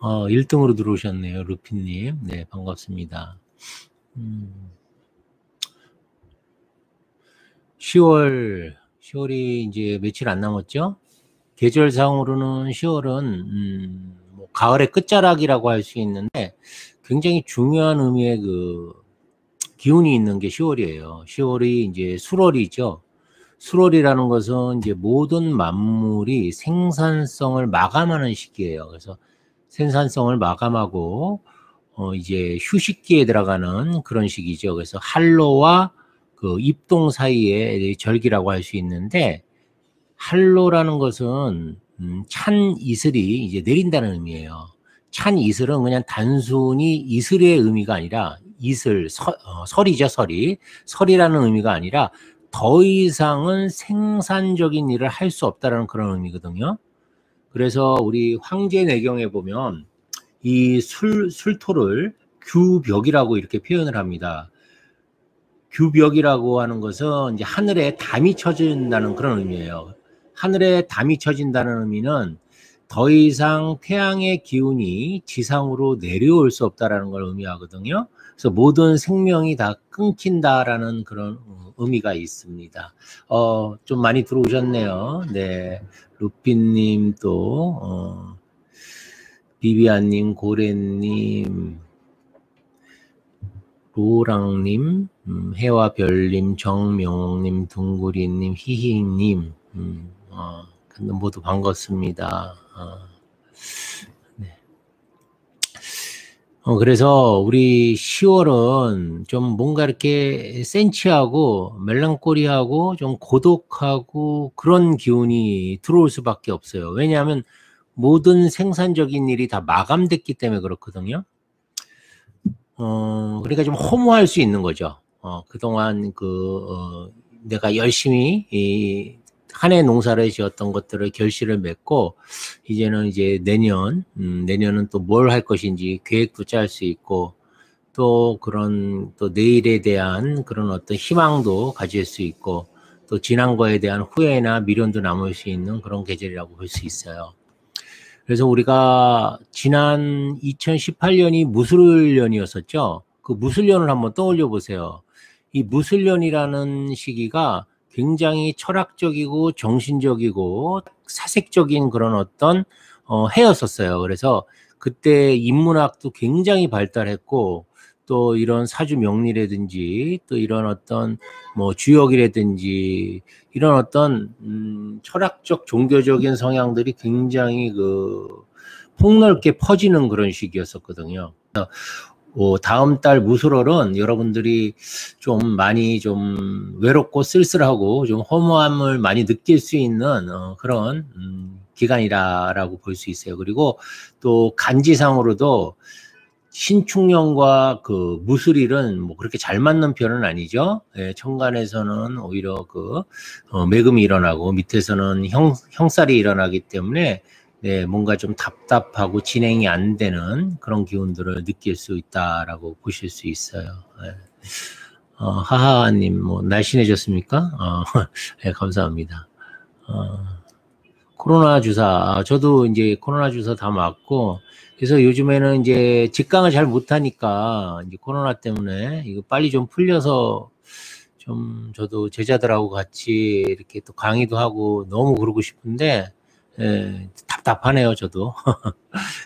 1등으로 들어오셨네요. 루피님. 네, 반갑습니다. 10월이 이제 며칠 안 남았죠? 계절상으로는 10월은, 뭐 가을의 끝자락이라고 할 수 있는데, 굉장히 중요한 의미의 기운이 있는 게 10월이에요. 10월이 이제 술월이죠. 술월이라는 것은 이제 모든 만물이 생산성을 마감하는 시기예요. 그래서 생산성을 마감하고 이제 휴식기에 들어가는 그런 시기죠. 그래서 한로와 그 입동 사이의 절기라고 할 수 있는데, 한로라는 것은 찬 이슬이 이제 내린다는 의미예요. 찬 이슬은 그냥 단순히 이슬의 의미가 아니라 설이죠, 설이. 설이라는 의미가 아니라 더 이상은 생산적인 일을 할 수 없다라는 그런 의미거든요. 그래서 우리 황제내경에 보면 이 술토를 규벽이라고 이렇게 표현을 합니다. 규벽이라고 하는 것은 이제 하늘에 담이 쳐진다는 그런 의미예요. 하늘에 담이 쳐진다는 의미는 더 이상 태양의 기운이 지상으로 내려올 수 없다라는 걸 의미하거든요. 그래서 모든 생명이 다 끊긴다라는 그런 의미가 있습니다. 좀 많이 들어오셨네요. 네. 루피님 또, 비비안님, 고래님, 로랑님, 해와별님, 정명님, 둥구리님, 희희님, 모두 반갑습니다. 네. 그래서 우리 10월은 좀 뭔가 이렇게 센치하고 멜랑콜리하고 좀 고독하고 그런 기운이 들어올 수밖에 없어요. 왜냐하면 모든 생산적인 일이 다 마감됐기 때문에 그렇거든요. 그러니까 좀 허무할 수 있는 거죠. 그동안 내가 열심히 한 해 농사를 지었던 것들을 결실을 맺고, 이제는 이제 내년은 또 뭘 할 것인지 계획도 짤 수 있고, 또 내일에 대한 그런 어떤 희망도 가질 수 있고, 또 지난 거에 대한 후회나 미련도 남을 수 있는 그런 계절이라고 볼 수 있어요. 그래서 우리가 지난 2018년이 무술년이었었죠. 그 무술년을 한번 떠올려 보세요. 이 무술년이라는 시기가 굉장히 철학적이고 정신적이고 사색적인 그런 어떤 해였었어요. 그래서 그때 인문학도 굉장히 발달했고, 또 이런 사주 명리라든지 또 이런 어떤 뭐 주역이라든지 이런 어떤 철학적 종교적인 성향들이 굉장히 폭넓게 퍼지는 그런 시기였었거든요. 다음 달 무술월은 여러분들이 좀 많이 좀 외롭고 쓸쓸하고 좀 허무함을 많이 느낄 수 있는 그런 기간이라고 볼 수 있어요. 그리고 또 간지상으로도 신축년과 무술일은 뭐 그렇게 잘 맞는 편은 아니죠. 예, 천간에서는 오히려 매금이 일어나고 밑에서는 형살이 일어나기 때문에 네, 뭔가 좀 답답하고 진행이 안 되는 그런 기운들을 느낄 수 있다라고 보실 수 있어요. 예. 하하님, 뭐, 날씬해졌습니까? 네, 감사합니다. 코로나 주사, 저도 이제 코로나 주사 다 맞고, 그래서 요즘에는 이제 직강을 잘 못하니까, 이제 코로나 때문에 이거 빨리 좀 풀려서 좀 저도 제자들하고 같이 이렇게 또 강의도 하고 너무 그러고 싶은데, 답답하네요, 저도.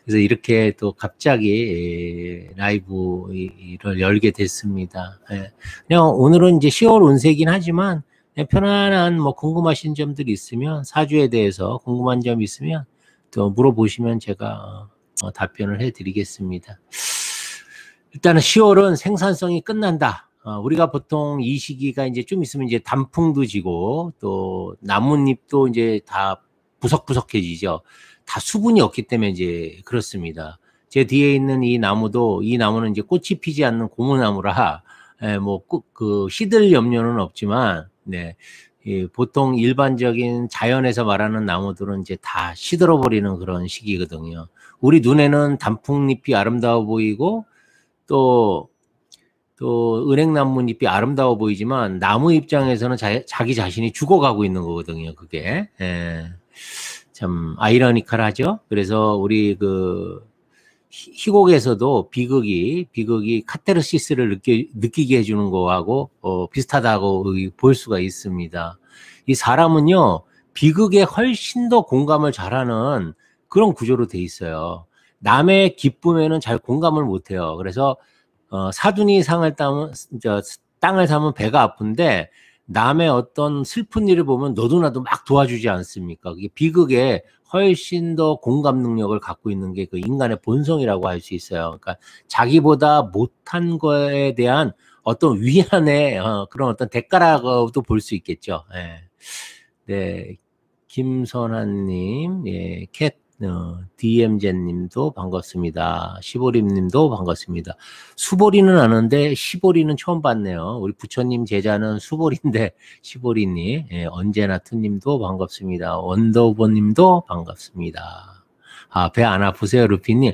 그래서 이렇게 또 갑자기 라이브를 열게 됐습니다. 그냥 오늘은 이제 10월 운세긴 하지만, 편안한 뭐 궁금하신 점들이 있으면 사주에 대해서 궁금한 점 있으면 또 물어보시면 제가 답변을 해드리겠습니다. 일단은 10월은 생산성이 끝난다. 우리가 보통 이 시기가 이제 좀 있으면 이제 단풍도 지고 또 나뭇잎도 이제 다 부석부석해지죠. 다 수분이 없기 때문에 이제 그렇습니다. 제 뒤에 있는 이 나무는 이제 꽃이 피지 않는 고무나무라 시들 염려는 없지만, 네, 보통 일반적인 자연에서 말하는 나무들은 이제 다 시들어 버리는 그런 시기거든요. 우리 눈에는 단풍잎이 아름다워 보이고 또 은행나무잎이 아름다워 보이지만 나무 입장에서는 자기 자신이 죽어가고 있는 거거든요. 그게 참 아이러니컬하죠. 그래서 우리 희곡에서도 비극이 카타르시스를 느끼게 해주는 거하고 비슷하다고 볼 수가 있습니다. 이 사람은요, 비극에 훨씬 더 공감을 잘하는 그런 구조로 돼 있어요. 남의 기쁨에는 잘 공감을 못해요. 그래서 사둔이 땅을 사면 배가 아픈데 남의 어떤 슬픈 일을 보면 너도 나도 막 도와주지 않습니까? 그게 비극에 훨씬 더 공감 능력을 갖고 있는 게 그 인간의 본성이라고 할 수 있어요. 그러니까 자기보다 못한 거에 대한 어떤 위안의 그런 어떤 대가라고도 볼 수 있겠죠. 예. 네, 김선아님, 예, DM제님도 반갑습니다. 시보림님도 반갑습니다. 수보리는 아는데 시보리는 처음 봤네요. 우리 부처님 제자는 수보리인데 시보리님, 예, 언제나 투님도 반갑습니다. 원더보님도 반갑습니다. 아, 배 안 아프세요, 루피님?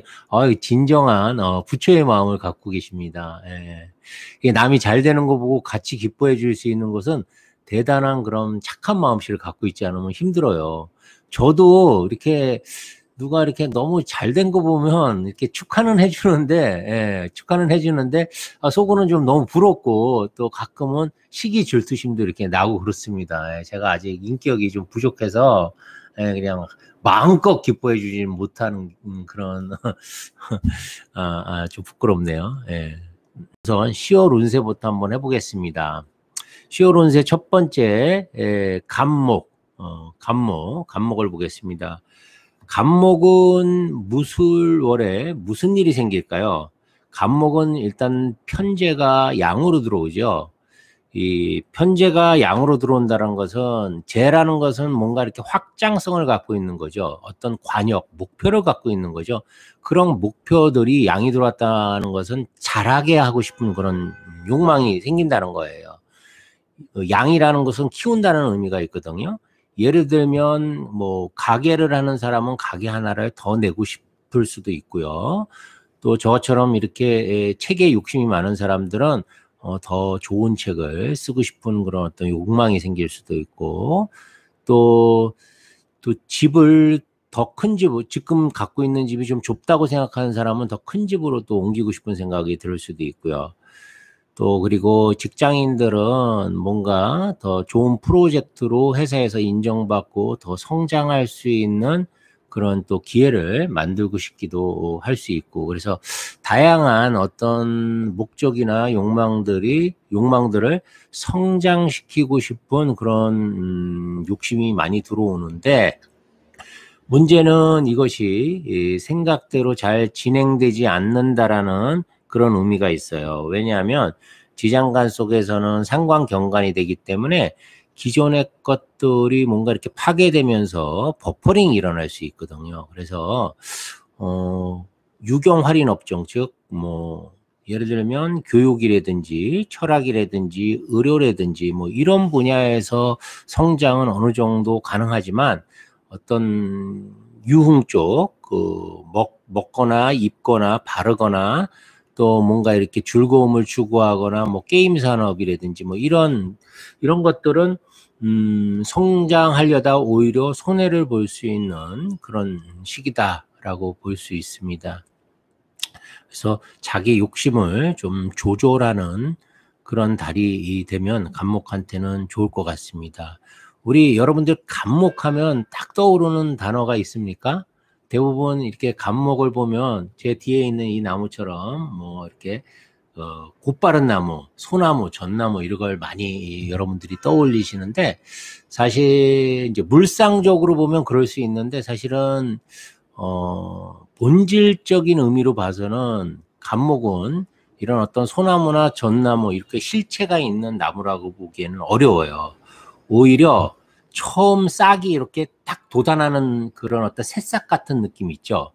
진정한 부처의 마음을 갖고 계십니다. 예. 이게 남이 잘 되는 거 보고 같이 기뻐해 줄 수 있는 것은 대단한 그런 착한 마음씨를 갖고 있지 않으면 힘들어요. 저도 이렇게 누가 이렇게 너무 잘 된 거 보면 이렇게 축하는 해주는데, 예, 축하는 해주는데, 속으로는 좀 너무 부럽고, 또 가끔은 시기 질투심도 이렇게 나고 그렇습니다. 예, 제가 아직 인격이 좀 부족해서, 예, 그냥 마음껏 기뻐해 주지 못하는 그런, 좀 부끄럽네요. 예. 우선 10월 운세부터 한번 해보겠습니다. 10월 운세 첫 번째, 간목을 보겠습니다. 간목은 무술월에 무슨 일이 생길까요? 간목은 일단 편제가 양으로 들어오죠. 이 편제가 양으로 들어온다는 것은 재라는 것은 뭔가 이렇게 확장성을 갖고 있는 거죠. 어떤 관역, 목표를 갖고 있는 거죠. 그런 목표들이 양이 들어왔다는 것은 잘하게 하고 싶은 그런 욕망이 생긴다는 거예요. 양이라는 것은 키운다는 의미가 있거든요. 예를 들면 뭐 가게를 하는 사람은 가게 하나를 더 내고 싶을 수도 있고요. 또 저처럼 이렇게 책에 욕심이 많은 사람들은 더 좋은 책을 쓰고 싶은 그런 어떤 욕망이 생길 수도 있고, 또 집을 더 큰 집, 지금 갖고 있는 집이 좀 좁다고 생각하는 사람은 더 큰 집으로 또 옮기고 싶은 생각이 들 수도 있고요. 또 그리고 직장인들은 뭔가 더 좋은 프로젝트로 회사에서 인정받고 더 성장할 수 있는 그런 또 기회를 만들고 싶기도 할 수 있고, 그래서 다양한 어떤 목적이나 욕망들을 성장시키고 싶은 그런 욕심이 많이 들어오는데, 문제는 이것이 생각대로 잘 진행되지 않는다라는 그런 의미가 있어요. 왜냐하면 지장간 속에서는 상관경관이 되기 때문에 기존의 것들이 뭔가 이렇게 파괴되면서 버퍼링이 일어날 수 있거든요. 그래서 유경할인업종, 즉 뭐 예를 들면 교육이라든지 철학이라든지 의료라든지 뭐 이런 분야에서 성장은 어느 정도 가능하지만, 어떤 유흥 쪽, 먹거나 입거나 바르거나 또 뭔가 이렇게 즐거움을 추구하거나 뭐 게임 산업이라든지 뭐 이런 것들은 성장하려다 오히려 손해를 볼 수 있는 그런 시기다라고 볼 수 있습니다. 그래서 자기 욕심을 좀 조절하는 그런 달이 되면 간목한테는 좋을 것 같습니다. 우리 여러분들 간목하면 딱 떠오르는 단어가 있습니까? 대부분 이렇게 간목을 보면 제 뒤에 있는 이 나무처럼 뭐 이렇게 곧바른 나무, 소나무, 전나무 이런 걸 많이 여러분들이 떠올리시는데, 사실 이제 물상적으로 보면 그럴 수 있는데 사실은 본질적인 의미로 봐서는 간목은 이런 어떤 소나무나 전나무 이렇게 실체가 있는 나무라고 보기에는 어려워요. 오히려 처음 싹이 이렇게 딱 돋아나는 그런 어떤 새싹 같은 느낌 있죠.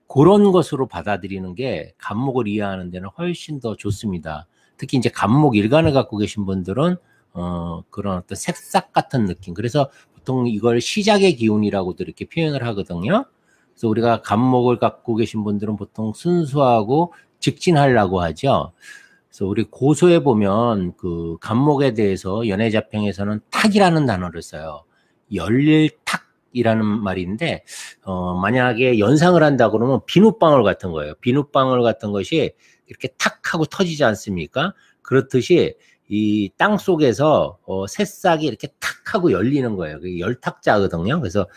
그런 것으로 받아들이는 게 간목을 이해하는 데는 훨씬 더 좋습니다. 특히 이제 간목 일간을 갖고 계신 분들은 그런 어떤 새싹 같은 느낌. 그래서 보통 이걸 시작의 기운이라고도 이렇게 표현을 하거든요. 그래서 우리가 간목을 갖고 계신 분들은 보통 순수하고 직진하려고 하죠. 그래서 우리 고소에 보면 간목에 대해서 연애자평에서는 탁이라는 단어를 써요. 열릴 탁, 이라는 말인데, 만약에 연상을 한다 그러면 비눗방울 같은 거예요. 비눗방울 같은 것이 이렇게 탁 하고 터지지 않습니까? 그렇듯이 이 땅 속에서 새싹이 이렇게 탁 하고 열리는 거예요. 그게 열탁자거든요. 그래서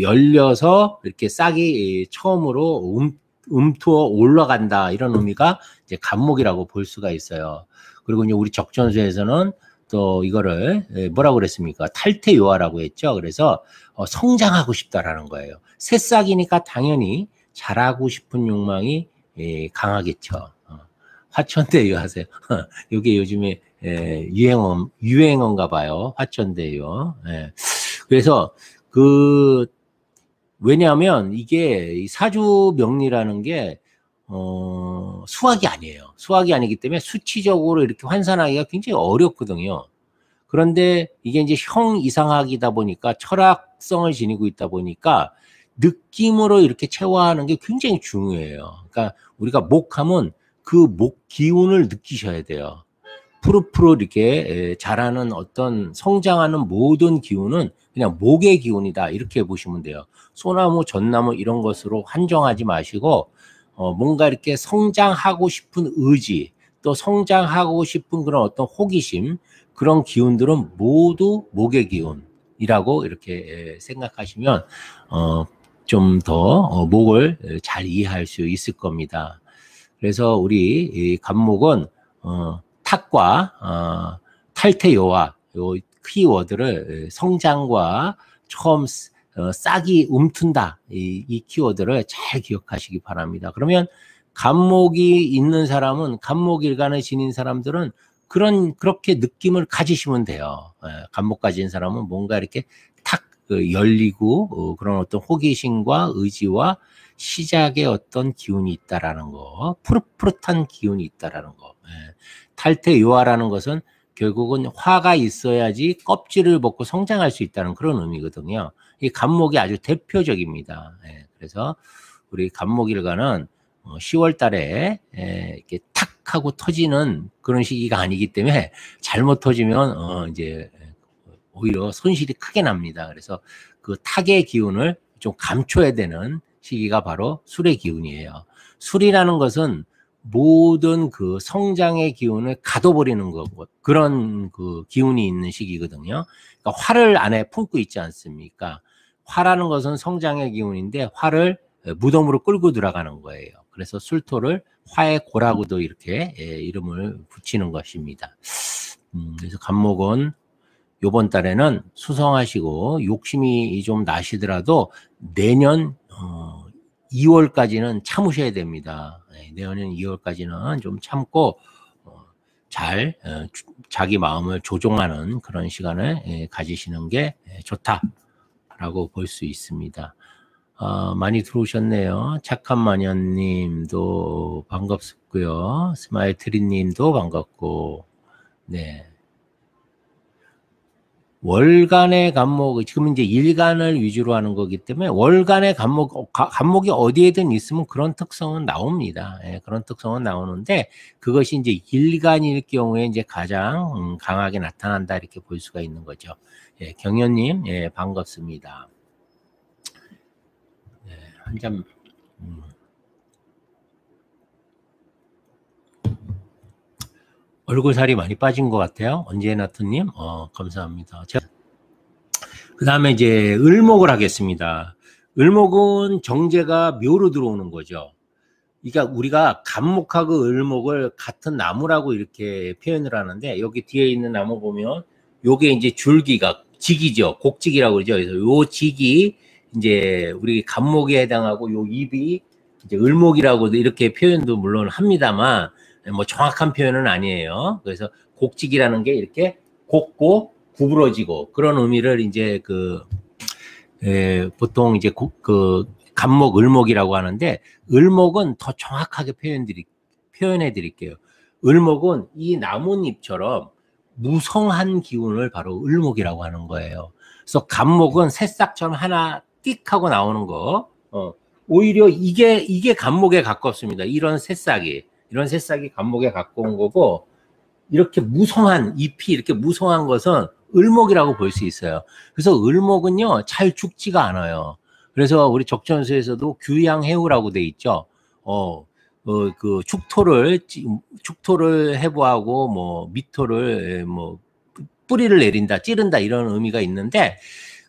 열려서 이렇게 싹이 처음으로 움투어 올라간다, 이런 의미가 이제 간목이라고 볼 수가 있어요. 그리고 이제 우리 적전수에서는 또 이거를 뭐라고 그랬습니까? 탈퇴요하라고 했죠. 그래서 성장하고 싶다라는 거예요. 새싹이니까 당연히 자라고 싶은 욕망이 강하겠죠. 화천대유 하세요. 이게 요즘에 유행어인가 봐요. 화천대유. 그래서 왜냐하면 이게 사주명리라는 게 수학이 아니에요. 수학이 아니기 때문에 수치적으로 이렇게 환산하기가 굉장히 어렵거든요. 그런데 이게 이제 형이상학이다 보니까, 철학성을 지니고 있다 보니까 느낌으로 이렇게 체화하는 게 굉장히 중요해요. 그러니까 우리가 목하면 그 목 기운을 느끼셔야 돼요. 푸르푸르 이렇게 자라는 어떤 성장하는 모든 기운은 그냥 목의 기운이다, 이렇게 보시면 돼요. 소나무, 전나무 이런 것으로 한정하지 마시고 뭔가 이렇게 성장하고 싶은 의지, 또 성장하고 싶은 그런 어떤 호기심, 그런 기운들은 모두 목의 기운이라고 이렇게 생각하시면 좀 더 목을 잘 이해할 수 있을 겁니다. 그래서 우리 이 간목은 탁과 탈퇴요와 요 키워드를, 성장과 처음 싹이 움튼다, 이 키워드를 잘 기억하시기 바랍니다. 그러면 간목이 있는 사람은, 간목일간을 지닌 사람들은 그렇게 느낌을 가지시면 돼요. 간목 가진 사람은 뭔가 이렇게 탁 열리고 그런 어떤 호기심과 의지와 시작의 어떤 기운이 있다라는 거, 푸릇푸릇한 기운이 있다라는 거. 탈퇴요하라는 것은 결국은 화가 있어야지 껍질을 벗고 성장할 수 있다는 그런 의미거든요. 이 간목이 아주 대표적입니다. 그래서 우리 간목일간은 10월 달에 이렇게 탁 하고 터지는 그런 시기가 아니기 때문에 잘못 터지면 이제 오히려 손실이 크게 납니다. 그래서 그 탁의 기운을 좀 감춰야 되는 시기가 바로 술의 기운이에요. 술이라는 것은 모든 그 성장의 기운을 가둬버리는 거고, 그런 그 기운이 있는 시기거든요. 그러니까 화를 안에 품고 있지 않습니까? 화라는 것은 성장의 기운인데 화를 무덤으로 끌고 들어가는 거예요. 그래서 술토를 화의 고라고도 이렇게 이름을 붙이는 것입니다. 그래서 간목은 요번 달에는 수성하시고 욕심이 좀 나시더라도 내년 2월까지는 참으셔야 됩니다. 내년 2월까지는 좀 참고 잘 자기 마음을 조종하는 그런 시간을 가지시는 게 좋다라고 볼 수 있습니다. 많이 들어오셨네요. 착한 마녀님도 반갑고요. 스마일트리님도 반갑고, 네. 월간의 간목, 지금 이제 일간을 위주로 하는 거기 때문에 월간의 간목이 어디에든 있으면 그런 특성은 나옵니다. 그런 특성은 나오는데 그것이 이제 일간일 경우에 이제 가장 강하게 나타난다, 이렇게 볼 수가 있는 거죠. 경현님, 반갑습니다. 한 잔. 얼굴 살이 많이 빠진 것 같아요. 언제나트님, 감사합니다. 그 다음에 이제 을목을 하겠습니다. 을목은 정제가 묘로 들어오는 거죠. 그러니까 우리가 간목하고 을목을 같은 나무라고 이렇게 표현을 하는데, 여기 뒤에 있는 나무 보면 요게 이제 줄기가 직이죠. 곡직이라고 그러죠. 그래서 요 직이 이제 우리 간목에 해당하고, 요 잎이 이제 을목이라고도 이렇게 표현도 물론 합니다만 뭐 정확한 표현은 아니에요. 그래서 곡직이라는 게 이렇게 곱고 구부러지고 그런 의미를 이제 보통 이제 간목, 을목이라고 하는데, 을목은 더 정확하게 표현해 드릴게요. 을목은 이 나뭇잎처럼 무성한 기운을 바로 을목이라고 하는 거예요. 그래서 간목은 새싹처럼 하나 띡 하고 나오는 거, 오히려 이게 간목에 가깝습니다. 이런 새싹이 간목에 가까운 거고, 이렇게 무성한 잎이 이렇게 무성한 것은 을목이라고 볼 수 있어요. 그래서 을목은요, 잘 죽지가 않아요. 그래서 우리 적천수에서도 규양해우라고 돼 있죠. 그 축토를 해부하고 뭐 미토를 뭐 뿌리를 내린다, 찌른다 이런 의미가 있는데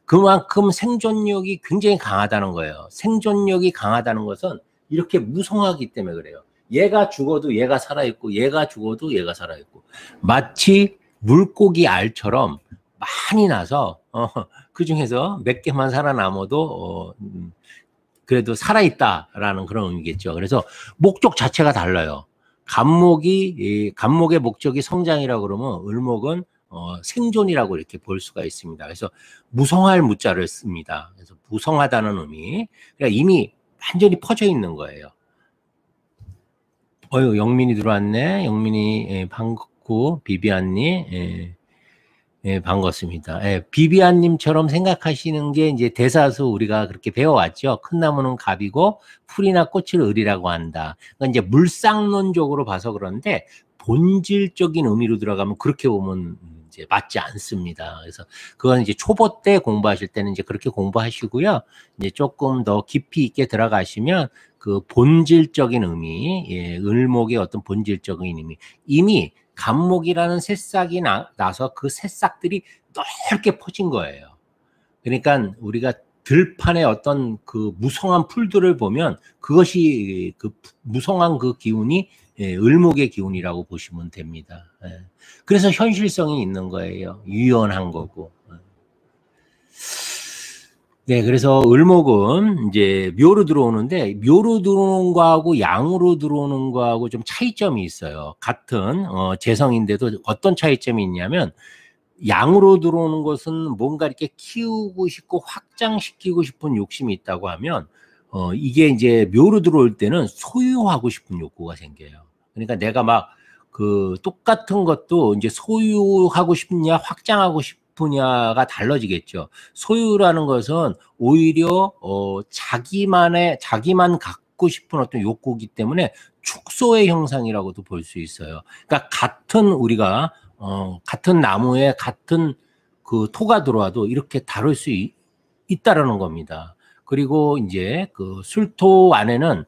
그만큼 생존력이 굉장히 강하다는 거예요. 생존력이 강하다는 것은 이렇게 무성하기 때문에 그래요. 얘가 죽어도 얘가 살아있고 얘가 죽어도 얘가 살아있고 마치 물고기 알처럼 많이 나서 그 중에서 몇 개만 살아남아도 그래도 살아있다라는 그런 의미겠죠. 그래서 목적 자체가 달라요. 간목의 목적이 성장이라고 그러면 을목은 생존이라고 이렇게 볼 수가 있습니다. 그래서 무성할 무자를 씁니다. 그래서 무성하다는 의미. 그러니까 이미 완전히 퍼져 있는 거예요. 영민이 들어왔네. 영민이 반갑고 비비안님 반갑습니다. 비비안님처럼 생각하시는 게 이제 대사수 우리가 그렇게 배워왔죠. 큰 나무는 갑이고 풀이나 꽃을 을이라고 한다. 그러니까 이제 물상론적으로 봐서 그런데 본질적인 의미로 들어가면 그렇게 보면 이제 맞지 않습니다. 그래서 그건 이제 초보 때 공부하실 때는 이제 그렇게 공부하시고요. 이제 조금 더 깊이 있게 들어가시면 그 본질적인 의미, 을목의 어떤 본질적인 의미, 이미 간목이라는 새싹이 나서 그 새싹들이 넓게 퍼진 거예요. 그러니까 우리가 들판에 어떤 그 무성한 풀들을 보면 그것이 그 무성한 그 기운이 을목의 기운이라고 보시면 됩니다. 그래서 현실성이 있는 거예요. 유연한 거고. 네, 그래서 을목은 이제 묘로 들어오는데 묘로 들어오는 거하고 양으로 들어오는 거하고 좀 차이점이 있어요. 같은 재성인데도 어떤 차이점이 있냐면 양으로 들어오는 것은 뭔가 이렇게 키우고 싶고 확장시키고 싶은 욕심이 있다고 하면 이게 이제 묘로 들어올 때는 소유하고 싶은 욕구가 생겨요. 그러니까 내가 막 그 똑같은 것도 이제 소유하고 싶냐 확장하고 싶으냐가 달라지겠죠. 소유라는 것은 오히려 자기만 갖고 싶은 어떤 욕구이기 때문에 축소의 형상이라고도 볼 수 있어요. 그러니까 우리가 같은 나무에 같은 그 토가 들어와도 이렇게 다룰 수 있다라는 겁니다. 그리고 이제 그 술토 안에는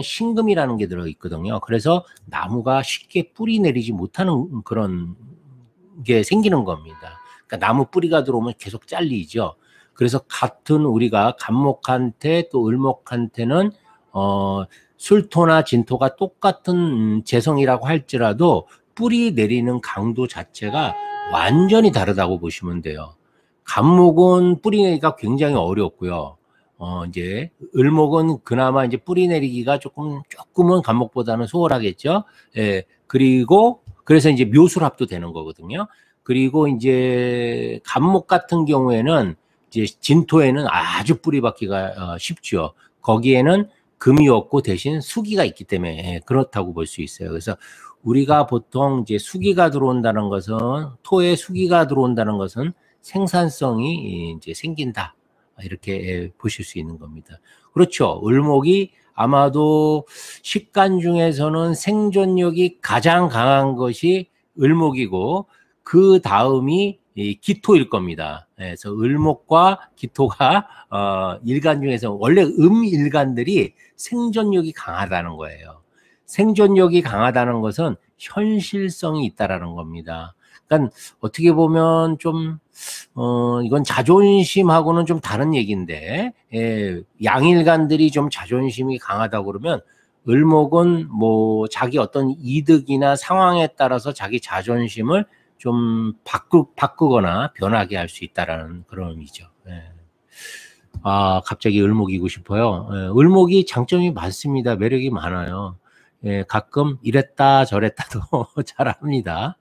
신금이라는 게 들어 있거든요. 그래서 나무가 쉽게 뿌리 내리지 못하는 그런 게 생기는 겁니다. 그러니까 나무 뿌리가 들어오면 계속 잘리죠. 그래서 같은 우리가 간목한테 또 을목한테는 술토나 진토가 똑같은 재성이라고 할지라도 뿌리 내리는 강도 자체가 완전히 다르다고 보시면 돼요. 간목은 뿌리 내리기가 굉장히 어렵고요. 이제 을목은 그나마 이제 뿌리 내리기가 조금은 간목보다는 수월하겠죠. 그리고 그래서 이제 묘술합도 되는 거거든요. 그리고 이제 간목 같은 경우에는 이제 진토에는 아주 뿌리 박기가 쉽죠. 거기에는 금이 없고 대신 수기가 있기 때문에 그렇다고 볼 수 있어요. 그래서 우리가 보통 이제 수기가 들어온다는 것은 토에 수기가 들어온다는 것은 생산성이 이제 생긴다. 이렇게 보실 수 있는 겁니다. 그렇죠. 을목이 아마도 식간 중에서는 생존력이 가장 강한 것이 을목이고 그 다음이 기토일 겁니다. 그래서 을목과 기토가 일간 중에서 원래 일간들이 생존력이 강하다는 거예요. 생존력이 강하다는 것은 현실성이 있다라는 겁니다. 그러니까 어떻게 보면 좀 이건 자존심하고는 좀 다른 얘기인데 양일간들이 좀 자존심이 강하다고 그러면 을목은 뭐 자기 어떤 이득이나 상황에 따라서 자기 자존심을 좀 바꾸거나 변하게 할 수 있다라는 그런 의미죠. 갑자기 을목이고 싶어요. 을목이 장점이 많습니다. 매력이 많아요. 가끔 이랬다 저랬다도 잘합니다.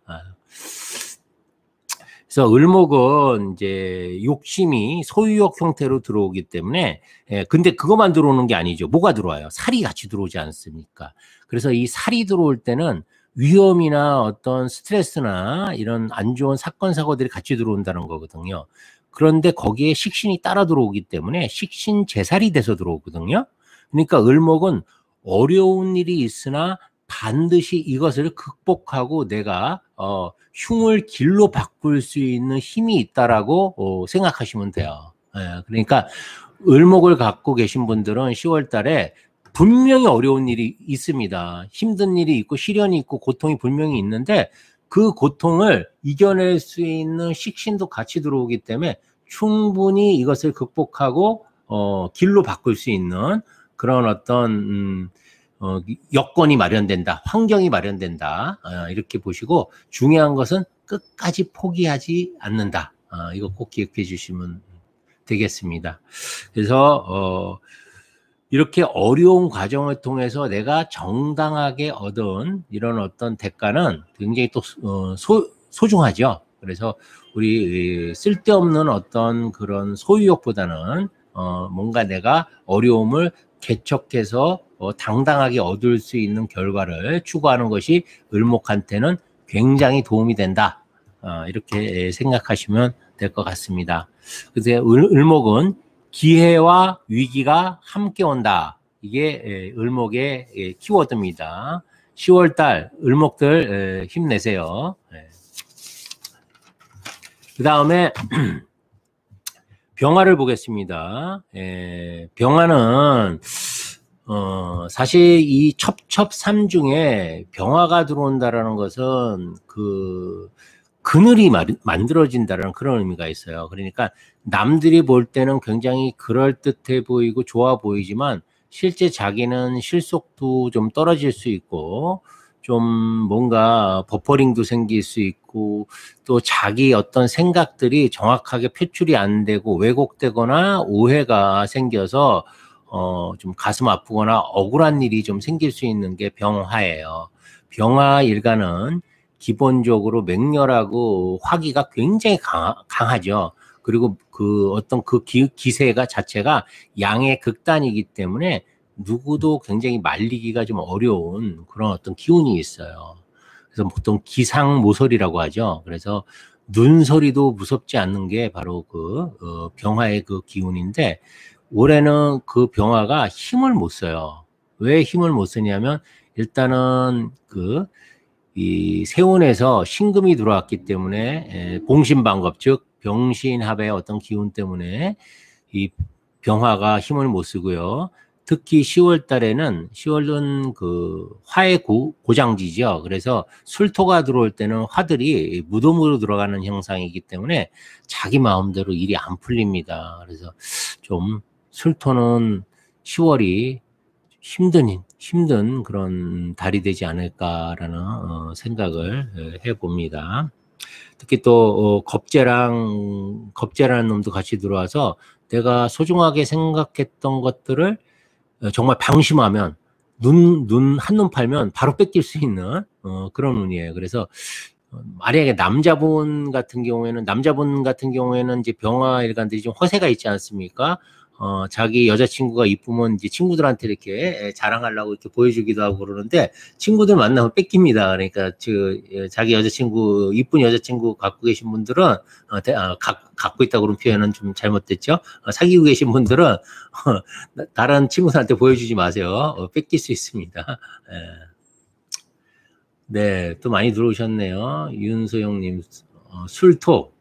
그래서 을목은 이제 욕심이 소유욕 형태로 들어오기 때문에 근데 그것만 들어오는 게 아니죠. 뭐가 들어와요? 살이 같이 들어오지 않습니까? 그래서 이 살이 들어올 때는 위험이나 어떤 스트레스나 이런 안 좋은 사건 사고들이 같이 들어온다는 거거든요. 그런데 거기에 식신이 따라 들어오기 때문에 식신 제살이 돼서 들어오거든요. 그러니까 을목은 어려운 일이 있으나 반드시 이것을 극복하고 내가 흉을 길로 바꿀 수 있는 힘이 있다라고 생각하시면 돼요. 예, 그러니까 을목을 갖고 계신 분들은 10월 달에 분명히 어려운 일이 있습니다. 힘든 일이 있고 시련이 있고 고통이 분명히 있는데 그 고통을 이겨낼 수 있는 식신도 같이 들어오기 때문에 충분히 이것을 극복하고 길로 바꿀 수 있는 그런 어떤 여건이 마련된다, 환경이 마련된다, 이렇게 보시고 중요한 것은 끝까지 포기하지 않는다. 이거 꼭 기억해 주시면 되겠습니다. 그래서 이렇게 어려운 과정을 통해서 내가 정당하게 얻은 이런 어떤 대가는 굉장히 또 소중하죠. 그래서 우리 쓸데없는 어떤 그런 소유욕보다는 뭔가 내가 어려움을 개척해서 당당하게 얻을 수 있는 결과를 추구하는 것이 을목한테는 굉장히 도움이 된다. 이렇게 생각하시면 될 것 같습니다. 그래서 을목은 기회와 위기가 함께 온다. 이게 을목의 키워드입니다. 10월달 을목들 힘내세요. 그 다음에 병화를 보겠습니다. 병화는 사실 이 첩첩삼 중에 병화가 들어온다라는 것은 그늘이 만들어진다는 그런 의미가 있어요. 그러니까 남들이 볼 때는 굉장히 그럴듯해 보이고 좋아 보이지만 실제 자기는 실속도 좀 떨어질 수 있고 좀 뭔가 버퍼링도 생길 수 있고 또 자기 어떤 생각들이 정확하게 표출이 안 되고 왜곡되거나 오해가 생겨서 좀 가슴 아프거나 억울한 일이 좀 생길 수 있는 게 병화예요. 병화 일간은 기본적으로 맹렬하고 화기가 굉장히 강하죠. 그리고 어떤 기세가 자체가 양의 극단이기 때문에 누구도 굉장히 말리기가 좀 어려운 그런 어떤 기운이 있어요. 그래서 보통 기상모설이라고 하죠. 그래서 눈소리도 무섭지 않는 게 바로 병화의 그 기운인데 올해는 그 병화가 힘을 못 써요. 왜 힘을 못 쓰냐면 일단은 이 세운에서 신금이 들어왔기 때문에 공신방법 즉 병신합의 어떤 기운 때문에 이 병화가 힘을 못 쓰고요. 특히 10월 달에는 10월은 화의 고장지죠. 그래서 술토가 들어올 때는 화들이 무덤으로 들어가는 형상이기 때문에 자기 마음대로 일이 안 풀립니다. 그래서 좀 술토는 10월이 힘든 그런 달이 되지 않을까라는 생각을 해봅니다. 특히 또 겁재라는 놈도 같이 들어와서 내가 소중하게 생각했던 것들을 정말 방심하면 한눈 팔면 바로 뺏길 수 있는 그런 운이에요. 그래서 만약에 남자분 같은 경우에는 이제 병화 일간들이 좀 허세가 있지 않습니까? 자기 여자친구가 이쁘면 이제 친구들한테 이렇게 자랑하려고 이렇게 보여주기도 하고 그러는데 친구들 만나면 뺏깁니다. 그러니까 자기 여자친구, 이쁜 여자친구 갖고 계신 분들은, 갖고 있다고 그런 표현은 좀 잘못됐죠. 사귀고 계신 분들은, 다른 친구들한테 보여주지 마세요. 뺏길 수 있습니다. 네, 또 많이 들어오셨네요. 윤소영님, 술토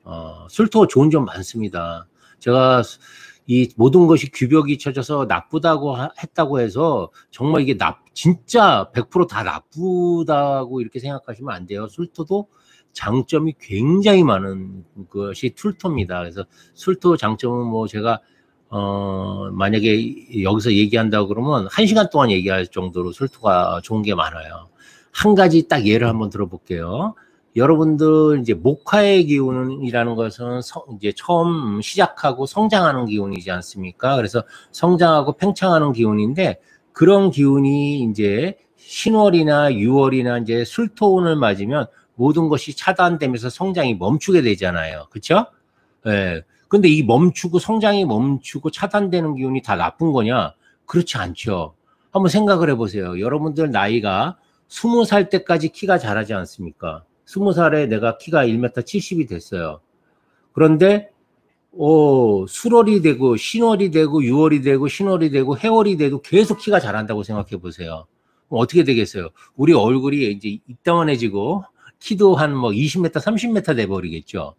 좋은 점 많습니다. 제가 이 모든 것이 규벽이 쳐져서 나쁘다고 했다고 해서 정말 이게 진짜 100%다 나쁘다고 이렇게 생각하시면 안 돼요. 술토도 장점이 굉장히 많은 것이 술토입니다. 그래서 술토 장점은 뭐 제가 만약에 여기서 얘기한다고 그러면 1시간 동안 얘기할 정도로 술토가 좋은 게 많아요. 한 가지 딱 예를 한번 들어볼게요. 여러분들 이제 목화의 기운이라는 것은 이제 처음 시작하고 성장하는 기운이지 않습니까? 그래서 성장하고 팽창하는 기운인데 그런 기운이 이제 신월이나 유월이나 이제 술토운을 맞으면 모든 것이 차단되면서 성장이 멈추게 되잖아요. 그렇죠? 예. 근데 이 성장이 멈추고 차단되는 기운이 다 나쁜 거냐? 그렇지 않죠. 한번 생각을 해보세요. 여러분들 나이가 20살 때까지 키가 자라지 않습니까? 20살에 내가 키가 1m 70이 됐어요. 그런데 수월이 되고 신월이 되고 유월이 되고 신월이 되고 해월이 돼도 계속 키가 자란다고 생각해 보세요. 어떻게 되겠어요? 우리 얼굴이 이제 이따만해지고 키도 한 뭐 20m, 30m 돼버리겠죠.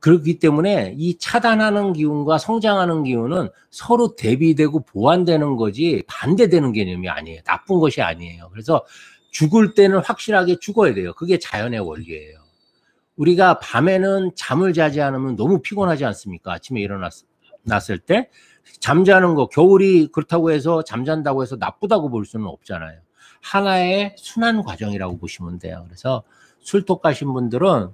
그렇기 때문에 이 차단하는 기운과 성장하는 기운은 서로 대비되고 보완되는 거지 반대되는 개념이 아니에요. 나쁜 것이 아니에요. 그래서 죽을 때는 확실하게 죽어야 돼요. 그게 자연의 원리예요. 우리가 밤에는 잠을 자지 않으면 너무 피곤하지 않습니까? 아침에 일어났을 때 잠자는 거, 겨울이 그렇다고 해서 잠잔다고 해서 나쁘다고 볼 수는 없잖아요. 하나의 순환 과정이라고 보시면 돼요. 그래서 술독 가신 분들은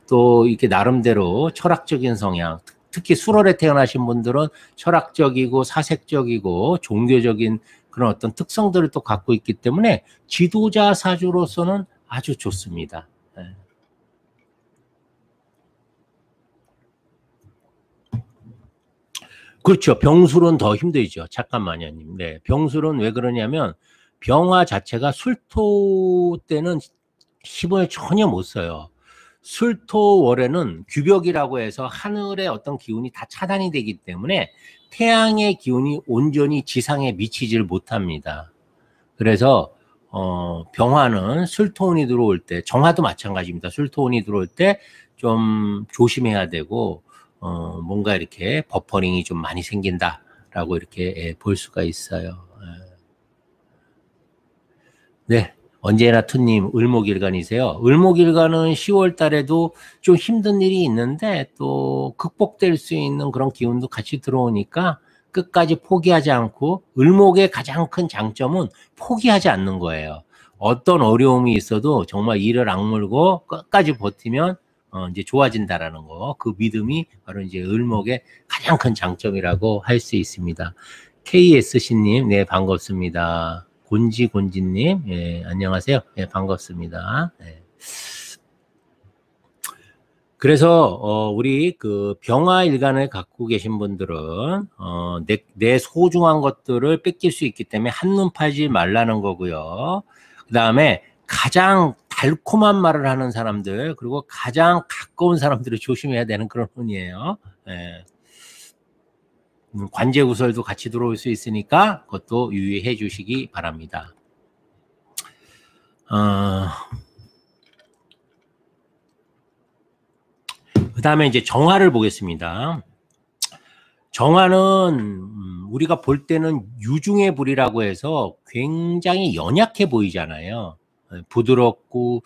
또 이렇게 나름대로 철학적인 성향, 특히 술월에 태어나신 분들은 철학적이고 사색적이고 종교적인 그런 어떤 특성들을 또 갖고 있기 때문에 지도자 사주로서는 아주 좋습니다. 네. 그렇죠. 병술은 더 힘들죠. 잠깐만요,님. 네. 병술은 왜 그러냐면 병화 자체가 술토 때는 힘을 전혀 못 써요. 술토월에는 규벽이라고 해서 하늘의 어떤 기운이 다 차단이 되기 때문에 태양의 기운이 온전히 지상에 미치지를 못합니다. 그래서 병화는 술토운이 들어올 때, 정화도 마찬가지입니다. 술토운이 들어올 때 좀 조심해야 되고 뭔가 이렇게 버퍼링이 좀 많이 생긴다라고 이렇게 볼 수가 있어요. 네. 언제나 투님 을목일간이세요. 을목일간은 10월 달에도 좀 힘든 일이 있는데 또 극복될 수 있는 그런 기운도 같이 들어오니까 끝까지 포기하지 않고 을목의 가장 큰 장점은 포기하지 않는 거예요. 어떤 어려움이 있어도 정말 이를 악물고 끝까지 버티면 이제 좋아진다라는 거. 그 믿음이 바로 이제 을목의 가장 큰 장점이라고 할 수 있습니다. KSC님, 네, 반갑습니다. 곤지님, 예, 안녕하세요. 예, 반갑습니다. 예. 그래서, 우리 그 병화일간을 갖고 계신 분들은, 내 소중한 것들을 뺏길 수 있기 때문에 한눈 팔지 말라는 거고요. 그 다음에 가장 달콤한 말을 하는 사람들, 그리고 가장 가까운 사람들을 조심해야 되는 그런 운이에요. 예. 관제 구설도 같이 들어올 수 있으니까 그것도 유의해 주시기 바랍니다. 그 다음에 이제 정화를 보겠습니다. 정화는 우리가 볼 때는 유중의 불이라고 해서 굉장히 연약해 보이잖아요. 부드럽고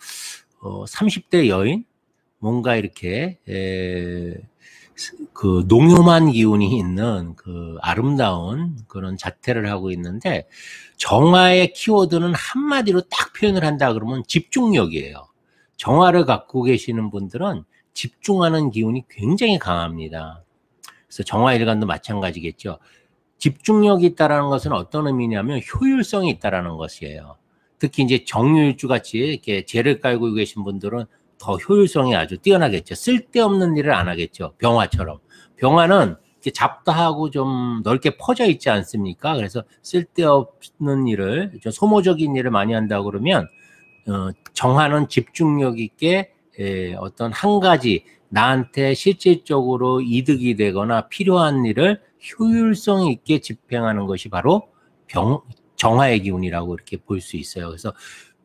30대 여인 뭔가 이렇게 그 농염한 기운이 있는 그 아름다운 그런 자태를 하고 있는데 정화의 키워드는 한마디로 딱 표현을 한다 그러면 집중력이에요. 정화를 갖고 계시는 분들은 집중하는 기운이 굉장히 강합니다. 그래서 정화일간도 마찬가지겠죠. 집중력이 있다라는 것은 어떤 의미냐면 효율성이 있다라는 것이에요. 특히 이제 정유일주 같이 이렇게 재를 깔고 계신 분들은 더 효율성이 아주 뛰어나겠죠. 쓸데없는 일을 안 하겠죠. 병화처럼. 병화는 이렇게 잡다하고 좀 넓게 퍼져 있지 않습니까? 그래서 쓸데없는 일을, 좀 소모적인 일을 많이 한다 그러면 정화는 집중력 있게 어떤 한 가지 나한테 실질적으로 이득이 되거나 필요한 일을 효율성 있게 집행하는 것이 바로 정화의 기운이라고 이렇게 볼 수 있어요. 그래서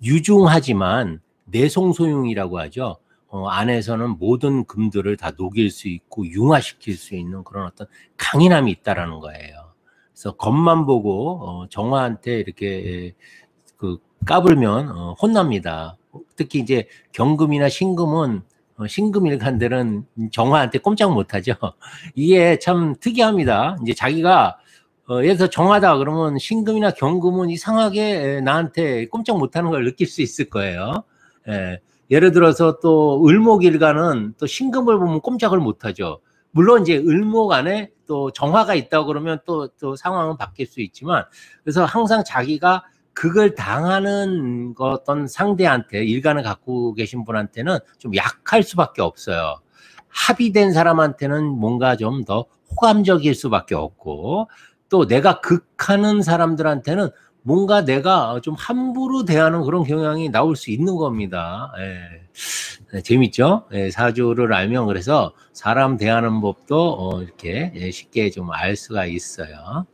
유중하지만 내송소용이라고 하죠. 안에서는 모든 금들을 다 녹일 수 있고 융화시킬 수 있는 그런 어떤 강인함이 있다라는 거예요. 그래서 겉만 보고 정화한테 이렇게 그 까불면 혼납니다. 특히 이제 경금이나 신금은 신금일간들은 정화한테 꼼짝 못하죠. 이게 참 특이합니다. 이제 자기가 예를 들어 정하다 그러면 신금이나 경금은 이상하게 나한테 꼼짝 못하는 걸 느낄 수 있을 거예요. 예를 들어서 또 을목일간은 또 신금을 보면 꼼짝을 못하죠. 물론 이제 을목 안에 또 정화가 있다고 그러면 또 상황은 바뀔 수 있지만 그래서 항상 자기가 그걸 당하는 어떤 상대한테 일간을 갖고 계신 분한테는 좀 약할 수밖에 없어요. 합의된 사람한테는 뭔가 좀 더 호감적일 수밖에 없고 또 내가 극하는 사람들한테는 뭔가 내가 좀 함부로 대하는 그런 경향이 나올 수 있는 겁니다. 네, 재밌죠? 사주를 알면 그래서 사람 대하는 법도 이렇게 쉽게 좀 알 수가 있어요.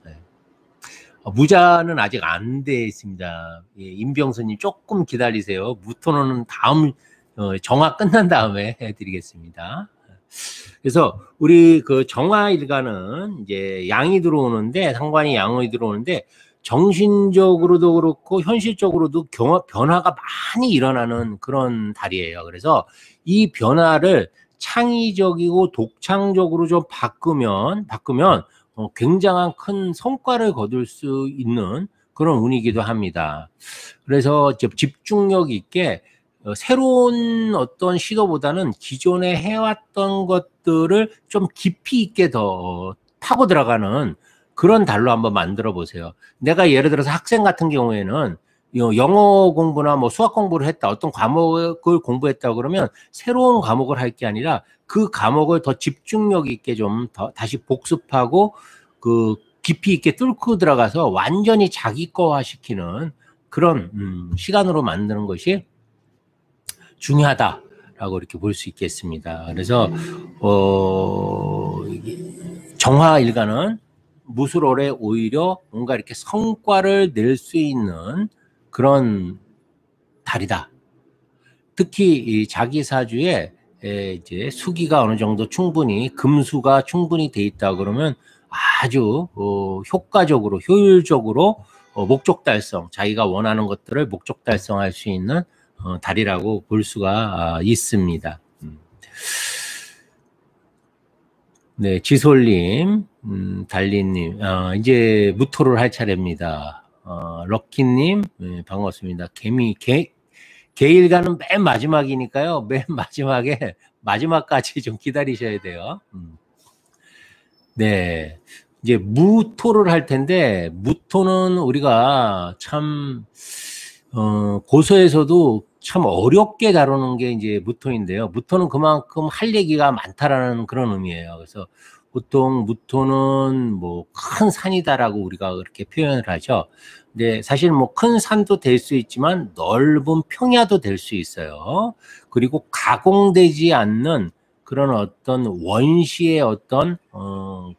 무자는 아직 안 돼 있습니다. 예, 임병선님 조금 기다리세요. 무토는 다음 정화 끝난 다음에 해드리겠습니다. 그래서 우리 그 정화일간은 이제 양이 들어오는데 상관이 양이 들어오는데 정신적으로도 그렇고 현실적으로도 변화가 많이 일어나는 그런 달이에요. 그래서 이 변화를 창의적이고 독창적으로 좀 바꾸면 굉장한 큰 성과를 거둘 수 있는 그런 운이기도 합니다. 그래서 집중력 있게 새로운 어떤 시도보다는 기존에 해왔던 것들을 좀 깊이 있게 더 파고 들어가는 그런 달로 한번 만들어 보세요. 내가 예를 들어서 학생 같은 경우에는 영어 공부나 뭐 수학 공부를 했다, 어떤 과목을 공부했다 그러면 새로운 과목을 할 게 아니라 그 과목을 더 집중력 있게 좀 더 다시 복습하고 그 깊이 있게 뚫고 들어가서 완전히 자기 거화 시키는 그런 시간으로 만드는 것이 중요하다라고 이렇게 볼 수 있겠습니다. 그래서 정화일간은 무술월에 오히려 뭔가 이렇게 성과를 낼 수 있는 그런 달이다. 특히 이 자기 사주에 이제 수기가 어느 정도 충분히 금수가 충분히 돼 있다 그러면 아주 효과적으로 효율적으로 목적 달성, 자기가 원하는 것들을 목적 달성할 수 있는 달이라고 볼 수가 있습니다. 네, 지솔님, 달리님, 이제 무토를 할 차례입니다. 럭키님, 네, 반갑습니다. 개일가는 맨 마지막이니까요. 맨 마지막에, 마지막까지 좀 기다리셔야 돼요. 네. 이제 무토를 할 텐데, 무토는 우리가 참, 고서에서도 참 어렵게 다루는 게 이제 무토인데요. 무토는 그만큼 할 얘기가 많다라는 그런 의미예요. 그래서 보통 무토는 뭐 큰 산이다라고 우리가 그렇게 표현을 하죠. 근데 사실 뭐 큰 산도 될 수 있지만 넓은 평야도 될 수 있어요. 그리고 가공되지 않는 그런 어떤 원시의 어떤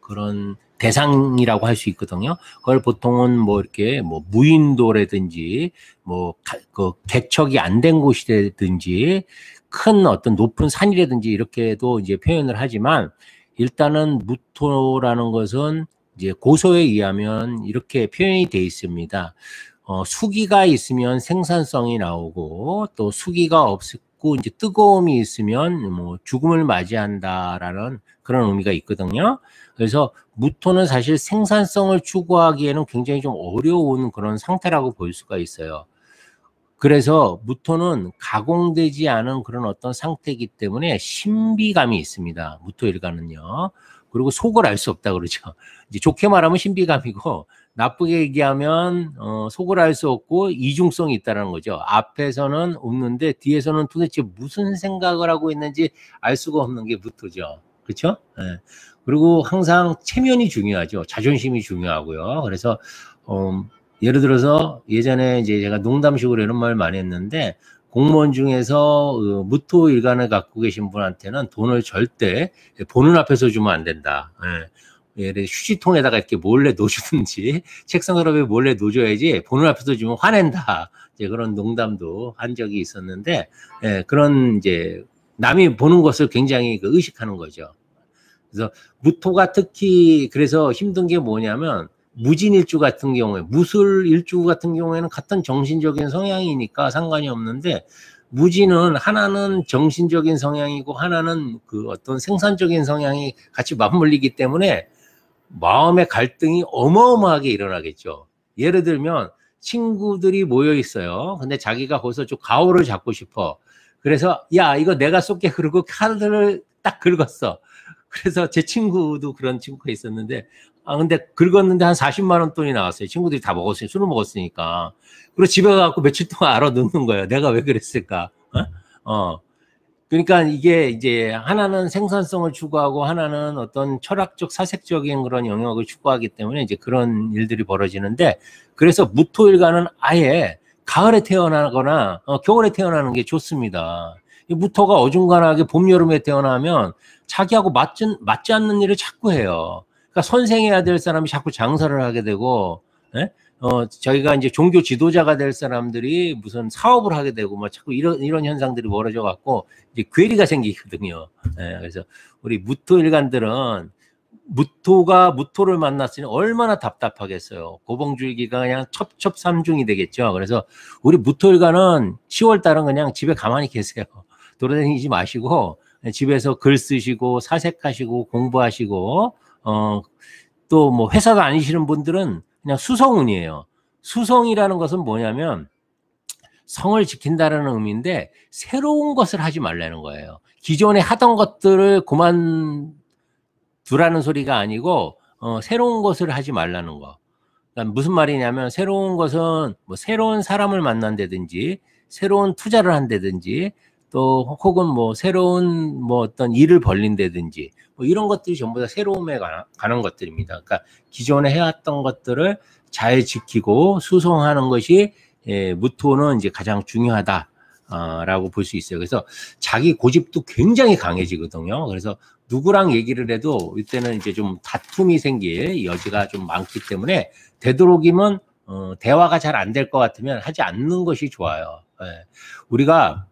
그런 대상이라고 할 수 있거든요. 그걸 보통은 뭐 이렇게 뭐 무인도라든지 뭐 그 개척이 안 된 곳이라든지 큰 어떤 높은 산이라든지 이렇게도 이제 표현을 하지만 일단은 무토라는 것은 이제 고서에 의하면 이렇게 표현이 돼 있습니다. 수기가 있으면 생산성이 나오고 또 수기가 없고 이제 뜨거움이 있으면 뭐 죽음을 맞이한다라는 그런 의미가 있거든요. 그래서 무토는 사실 생산성을 추구하기에는 굉장히 좀 어려운 그런 상태라고 볼 수가 있어요. 그래서 무토는 가공되지 않은 그런 어떤 상태이기 때문에 신비감이 있습니다. 무토일간은요. 그리고 속을 알 수 없다 그러죠. 이제 좋게 말하면 신비감이고 나쁘게 얘기하면 속을 알 수 없고 이중성이 있다는 거죠. 앞에서는 없는데 뒤에서는 도대체 무슨 생각을 하고 있는지 알 수가 없는 게 무토죠. 그렇죠? 네. 그리고 항상 체면이 중요하죠. 자존심이 중요하고요. 그래서 예를 들어서 예전에 이제 제가 농담식으로 이런 말 많이 했는데 공무원 중에서 무토 일간을 갖고 계신 분한테는 돈을 절대 보는 앞에서 주면 안 된다. 예를 휴지통에다가 이렇게 몰래 놓주든지 책상 서랍에 몰래 놓줘야지 보는 앞에서 주면 화낸다. 이제 그런 농담도 한 적이 있었는데 그런 이제 남이 보는 것을 굉장히 의식하는 거죠. 그래서 무토가 특히 그래서 힘든 게 뭐냐면 무진일주 같은 경우에 무술일주 같은 경우에는 같은 정신적인 성향이니까 상관이 없는데 무진은 하나는 정신적인 성향이고 하나는 그 어떤 생산적인 성향이 같이 맞물리기 때문에 마음의 갈등이 어마어마하게 일어나겠죠. 예를 들면 친구들이 모여 있어요. 근데 자기가 거기서 좀 가오를 잡고 싶어. 그래서 야 이거 내가 쏠게 그러고 카드를 딱 긁었어. 그래서 제 친구도 그런 친구가 있었는데 근데 긁었는데 한 40만 원 돈이 나왔어요. 친구들이 다 먹었으니 술을 먹었으니까. 그리고 집에 가서 며칠 동안 알아놓는 거예요. 내가 왜 그랬을까? 그러니까 이게 이제 하나는 생산성을 추구하고 하나는 어떤 철학적 사색적인 그런 영역을 추구하기 때문에 이제 그런 일들이 벌어지는데 그래서 무토일간은 아예 가을에 태어나거나 겨울에 태어나는 게 좋습니다. 이 무토가 어중간하게 봄, 여름에 태어나면 자기하고 맞지 않는 일을 자꾸 해요. 그러니까 선생해야 될 사람이 자꾸 장사를 하게 되고 예? 저희가 이제 종교 지도자가 될 사람들이 무슨 사업을 하게 되고 뭐 자꾸 이런 현상들이 벌어져 갖고 이제 괴리가 생기거든요. 예, 그래서 우리 무토일간들은 무토를 만났으니 얼마나 답답하겠어요. 고봉줄기가 그냥 첩첩삼중이 되겠죠. 그래서 우리 무토일간은 10월 달은 그냥 집에 가만히 계세요. 돌아다니지 마시고 집에서 글 쓰시고 사색하시고 공부하시고 또 뭐 회사 다니시는 분들은 그냥 수성운이에요. 수성이라는 것은 뭐냐면 성을 지킨다는 의미인데 새로운 것을 하지 말라는 거예요. 기존에 하던 것들을 그만두라는 소리가 아니고 새로운 것을 하지 말라는 거. 그러니까 무슨 말이냐면 새로운 것은 뭐 새로운 사람을 만난다든지 새로운 투자를 한다든지 또 혹은 뭐 새로운 뭐 어떤 일을 벌린다든지 뭐 이런 것들이 전부 다 새로움에 관한 것들입니다. 그러니까 기존에 해왔던 것들을 잘 지키고 수송하는 것이 무토는 이제 가장 중요하다라고 볼 수 있어요. 그래서 자기 고집도 굉장히 강해지거든요. 그래서 누구랑 얘기를 해도 이때는 이제 좀 다툼이 생길 여지가 좀 많기 때문에 되도록이면 대화가 잘 안 될 것 같으면 하지 않는 것이 좋아요. 우리가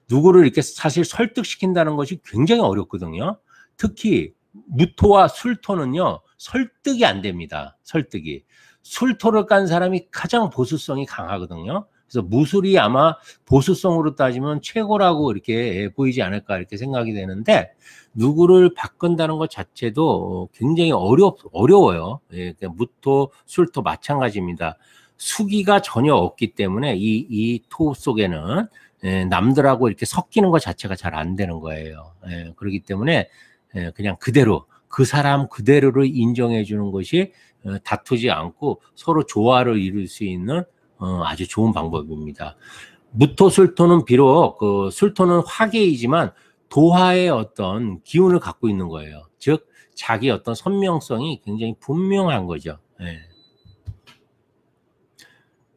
누구를 이렇게 사실 설득시킨다는 것이 굉장히 어렵거든요. 특히 무토와 술토는요, 설득이 안 됩니다. 설득이. 술토를 깐 사람이 가장 보수성이 강하거든요. 그래서 무술이 아마 보수성으로 따지면 최고라고 이렇게 보이지 않을까 이렇게 생각이 되는데 누구를 바꾼다는 것 자체도 굉장히 어려워요. 예, 무토, 술토 마찬가지입니다. 수기가 전혀 없기 때문에 이 토 속에는 남들하고 이렇게 섞이는 것 자체가 잘 안 되는 거예요. 그렇기 때문에 그냥 그대로 그 사람 그대로를 인정해 주는 것이 다투지 않고 서로 조화를 이룰 수 있는 아주 좋은 방법입니다. 무토 술토는 비록 그 술토는 화계이지만 도화의 어떤 기운을 갖고 있는 거예요. 즉 자기 어떤 선명성이 굉장히 분명한 거죠.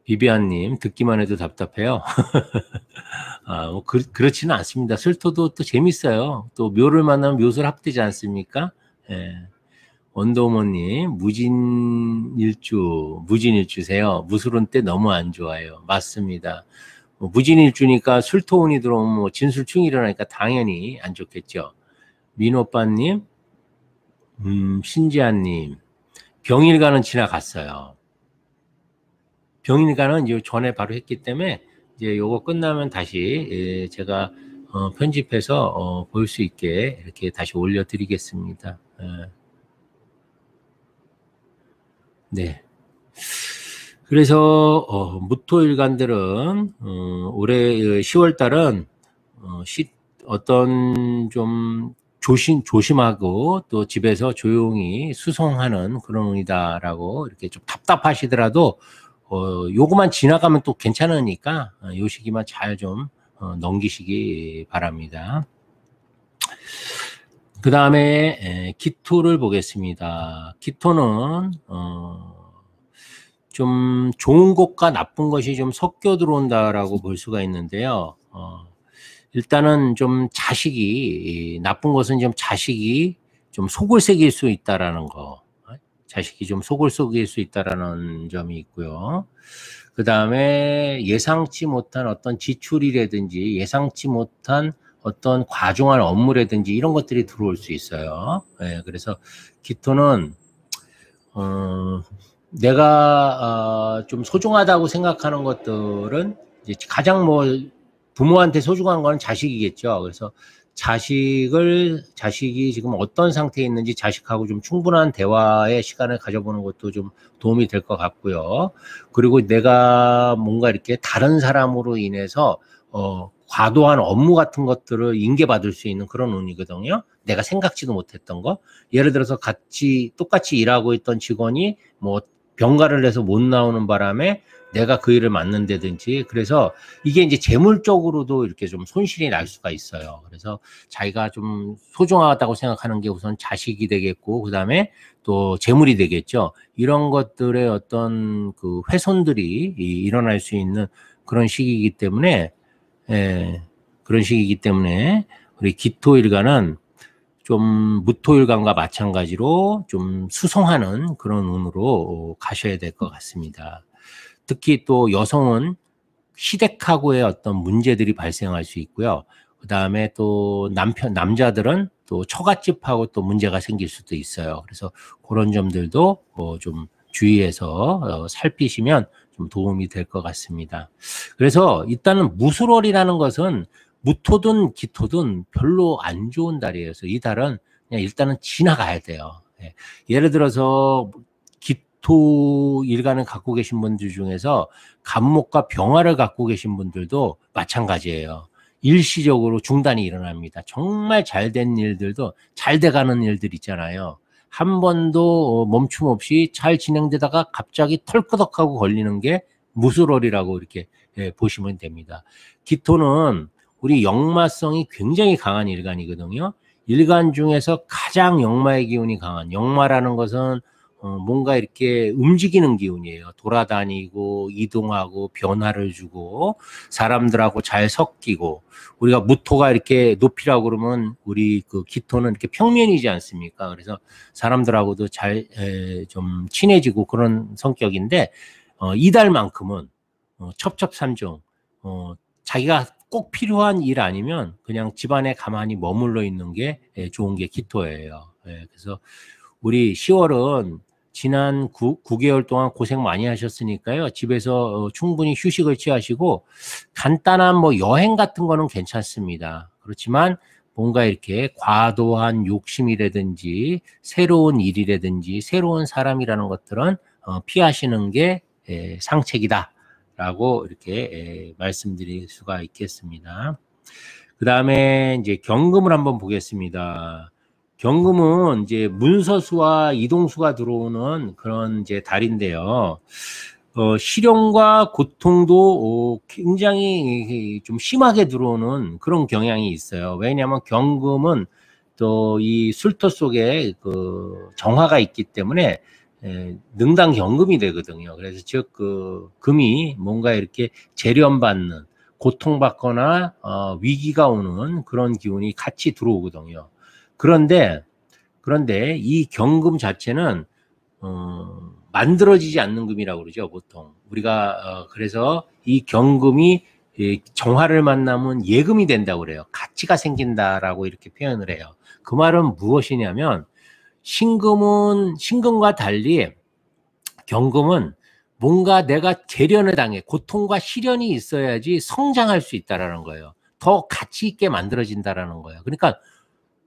비비안님 듣기만 해도 답답해요. 뭐 그렇지는 않습니다. 술토도 또 재밌어요. 또 묘를 만나면 묘술 합되지 않습니까? 원더우먼님 무진일주세요. 무술은 때 너무 안 좋아요. 맞습니다. 무진일주니까 술토운이 들어오면 뭐 진술충이 일어나니까 당연히 안 좋겠죠. 민오빠님, 신지아님, 병일가는 지나갔어요. 병일가는 이제 전에 바로 했기 때문에 이제 요거 끝나면 다시 제가 편집해서 볼 수 있게 이렇게 다시 올려드리겠습니다. 네. 그래서 무토일간들은 올해 10월 달은 어떤 좀 조심하고 또 집에서 조용히 수성하는 그런 운이다라고 이렇게 좀 답답하시더라도 요거만 지나가면 또 괜찮으니까 요 시기만 잘 좀 넘기시기 바랍니다. 그 다음에 기토를 보겠습니다. 기토는 좀 좋은 것과 나쁜 것이 좀 섞여 들어온다라고 볼 수가 있는데요. 일단은 좀 나쁜 것은 좀 자식이 좀 속을 새길 수 있다라는 거. 자식이 좀 속을 속일 수 있다라는 점이 있고요. 그 다음에 예상치 못한 어떤 지출이라든지 예상치 못한 어떤 과중한 업무라든지 이런 것들이 들어올 수 있어요. 그래서 기토는 내가 좀 소중하다고 생각하는 것들은 이제 가장 뭐 부모한테 소중한 건 자식이겠죠. 그래서 자식이 지금 어떤 상태에 있는지 자식하고 좀 충분한 대화의 시간을 가져보는 것도 좀 도움이 될 것 같고요. 그리고 내가 뭔가 이렇게 다른 사람으로 인해서 과도한 업무 같은 것들을 인계받을 수 있는 그런 운이거든요. 내가 생각지도 못했던 거. 예를 들어서 똑같이 일하고 있던 직원이 뭐 병가를 내서 못 나오는 바람에 내가 그 일을 맡는다든지 그래서 이게 이제 재물적으로도 이렇게 좀 손실이 날 수가 있어요. 그래서 자기가 좀 소중하다고 생각하는 게 우선 자식이 되겠고 그다음에 또 재물이 되겠죠. 이런 것들의 어떤 그 훼손들이 일어날 수 있는 그런 시기이기 때문에 우리 기토일간은 좀 무토일간과 마찬가지로 좀 수성하는 그런 운으로 가셔야 될 것 같습니다. 특히 또 여성은 시댁하고의 어떤 문제들이 발생할 수 있고요. 그 다음에 또 남자들은 또 처갓집하고 또 문제가 생길 수도 있어요. 그래서 그런 점들도 좀 주의해서 살피시면 좀 도움이 될 것 같습니다. 그래서 일단은 무술월이라는 것은 무토든 기토든 별로 안 좋은 달이에요. 그래서 이 달은 그냥 일단은 지나가야 돼요. 예. 예를 들어서 기토 일간을 갖고 계신 분들 중에서 간목과 병화를 갖고 계신 분들도 마찬가지예요. 일시적으로 중단이 일어납니다. 정말 잘된 일들도 잘 돼가는 일들 있잖아요. 한 번도 멈춤 없이 잘 진행되다가 갑자기 털끄덕하고 걸리는 게 무술월이라고 이렇게 보시면 됩니다. 기토는 우리 역마성이 굉장히 강한 일간이거든요. 일간 중에서 가장 역마의 기운이 강한, 역마라는 것은 뭔가 이렇게 움직이는 기운이에요. 돌아다니고 이동하고 변화를 주고 사람들하고 잘 섞이고, 우리가 무토가 이렇게 높이라고 그러면 우리 그 기토는 이렇게 평면이지 않습니까? 그래서 사람들하고도 잘 좀 친해지고 그런 성격인데 이달만큼은 첩첩산중, 자기가 꼭 필요한 일 아니면 그냥 집안에 가만히 머물러 있는 게 좋은 게 기토예요. 그래서 우리 10월은 지난 9개월 동안 고생 많이 하셨으니까요. 집에서 충분히 휴식을 취하시고 간단한 뭐 여행 같은 거는 괜찮습니다. 그렇지만 뭔가 이렇게 과도한 욕심이라든지 새로운 일이라든지 새로운 사람이라는 것들은 피하시는 게 상책이다 라고 이렇게 말씀드릴 수가 있겠습니다. 그 다음에 이제 경금을 한번 보겠습니다. 경금은 이제 문서수와 이동수가 들어오는 그런 이제 달인데요. 실형과 고통도 굉장히 좀 심하게 들어오는 그런 경향이 있어요. 왜냐하면 경금은 또 이 술토 속에 그 정화가 있기 때문에 능당경금이 되거든요. 그래서 즉 그 금이 뭔가 이렇게 재련받는, 고통받거나 위기가 오는 그런 기운이 같이 들어오거든요. 그런데 이 경금 자체는 만들어지지 않는 금이라고 그러죠, 보통. 우리가 그래서 이 경금이 정화를 만나면 예금이 된다고 그래요. 가치가 생긴다라고 이렇게 표현을 해요. 그 말은 무엇이냐면 신금과 달리 경금은 뭔가 내가 계련을 당해 고통과 시련이 있어야지 성장할 수 있다라는 거예요. 더 가치 있게 만들어진다라는 거예요. 그러니까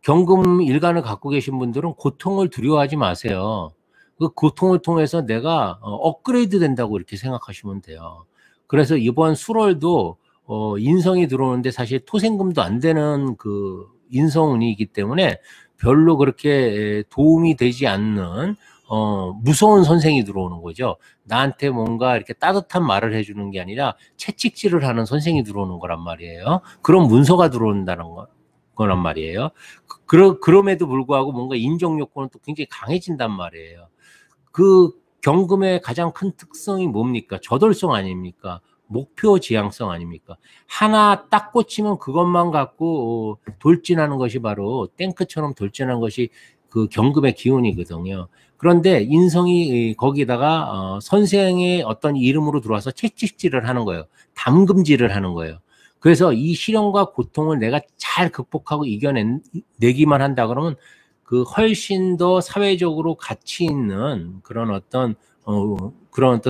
경금 일간을 갖고 계신 분들은 고통을 두려워하지 마세요. 그 고통을 통해서 내가 업그레이드 된다고 이렇게 생각하시면 돼요. 그래서 이번 수월도 인성이 들어오는데 사실 토생금도 안 되는 그 인성운이기 때문에 별로 그렇게 도움이 되지 않는 무서운 선생이 들어오는 거죠. 나한테 뭔가 이렇게 따뜻한 말을 해주는 게 아니라 채찍질을 하는 선생이 들어오는 거란 말이에요. 그런 문서가 들어온다는 거란 말이에요. 그럼에도 불구하고 뭔가 인정 요건은 또 굉장히 강해진단 말이에요. 그 경금의 가장 큰 특성이 뭡니까? 저돌성 아닙니까? 목표 지향성 아닙니까? 하나 딱 꽂히면 그것만 갖고 돌진하는 것이 바로 탱크처럼 돌진하는 것이 그 경금의 기운이거든요. 그런데 인성이 거기다가 선생의 어떤 이름으로 들어와서 채찍질을 하는 거예요. 담금질을 하는 거예요. 그래서 이 시련과 고통을 내가 잘 극복하고 이겨내기만 한다 그러면 그 훨씬 더 사회적으로 가치 있는 그런 어떤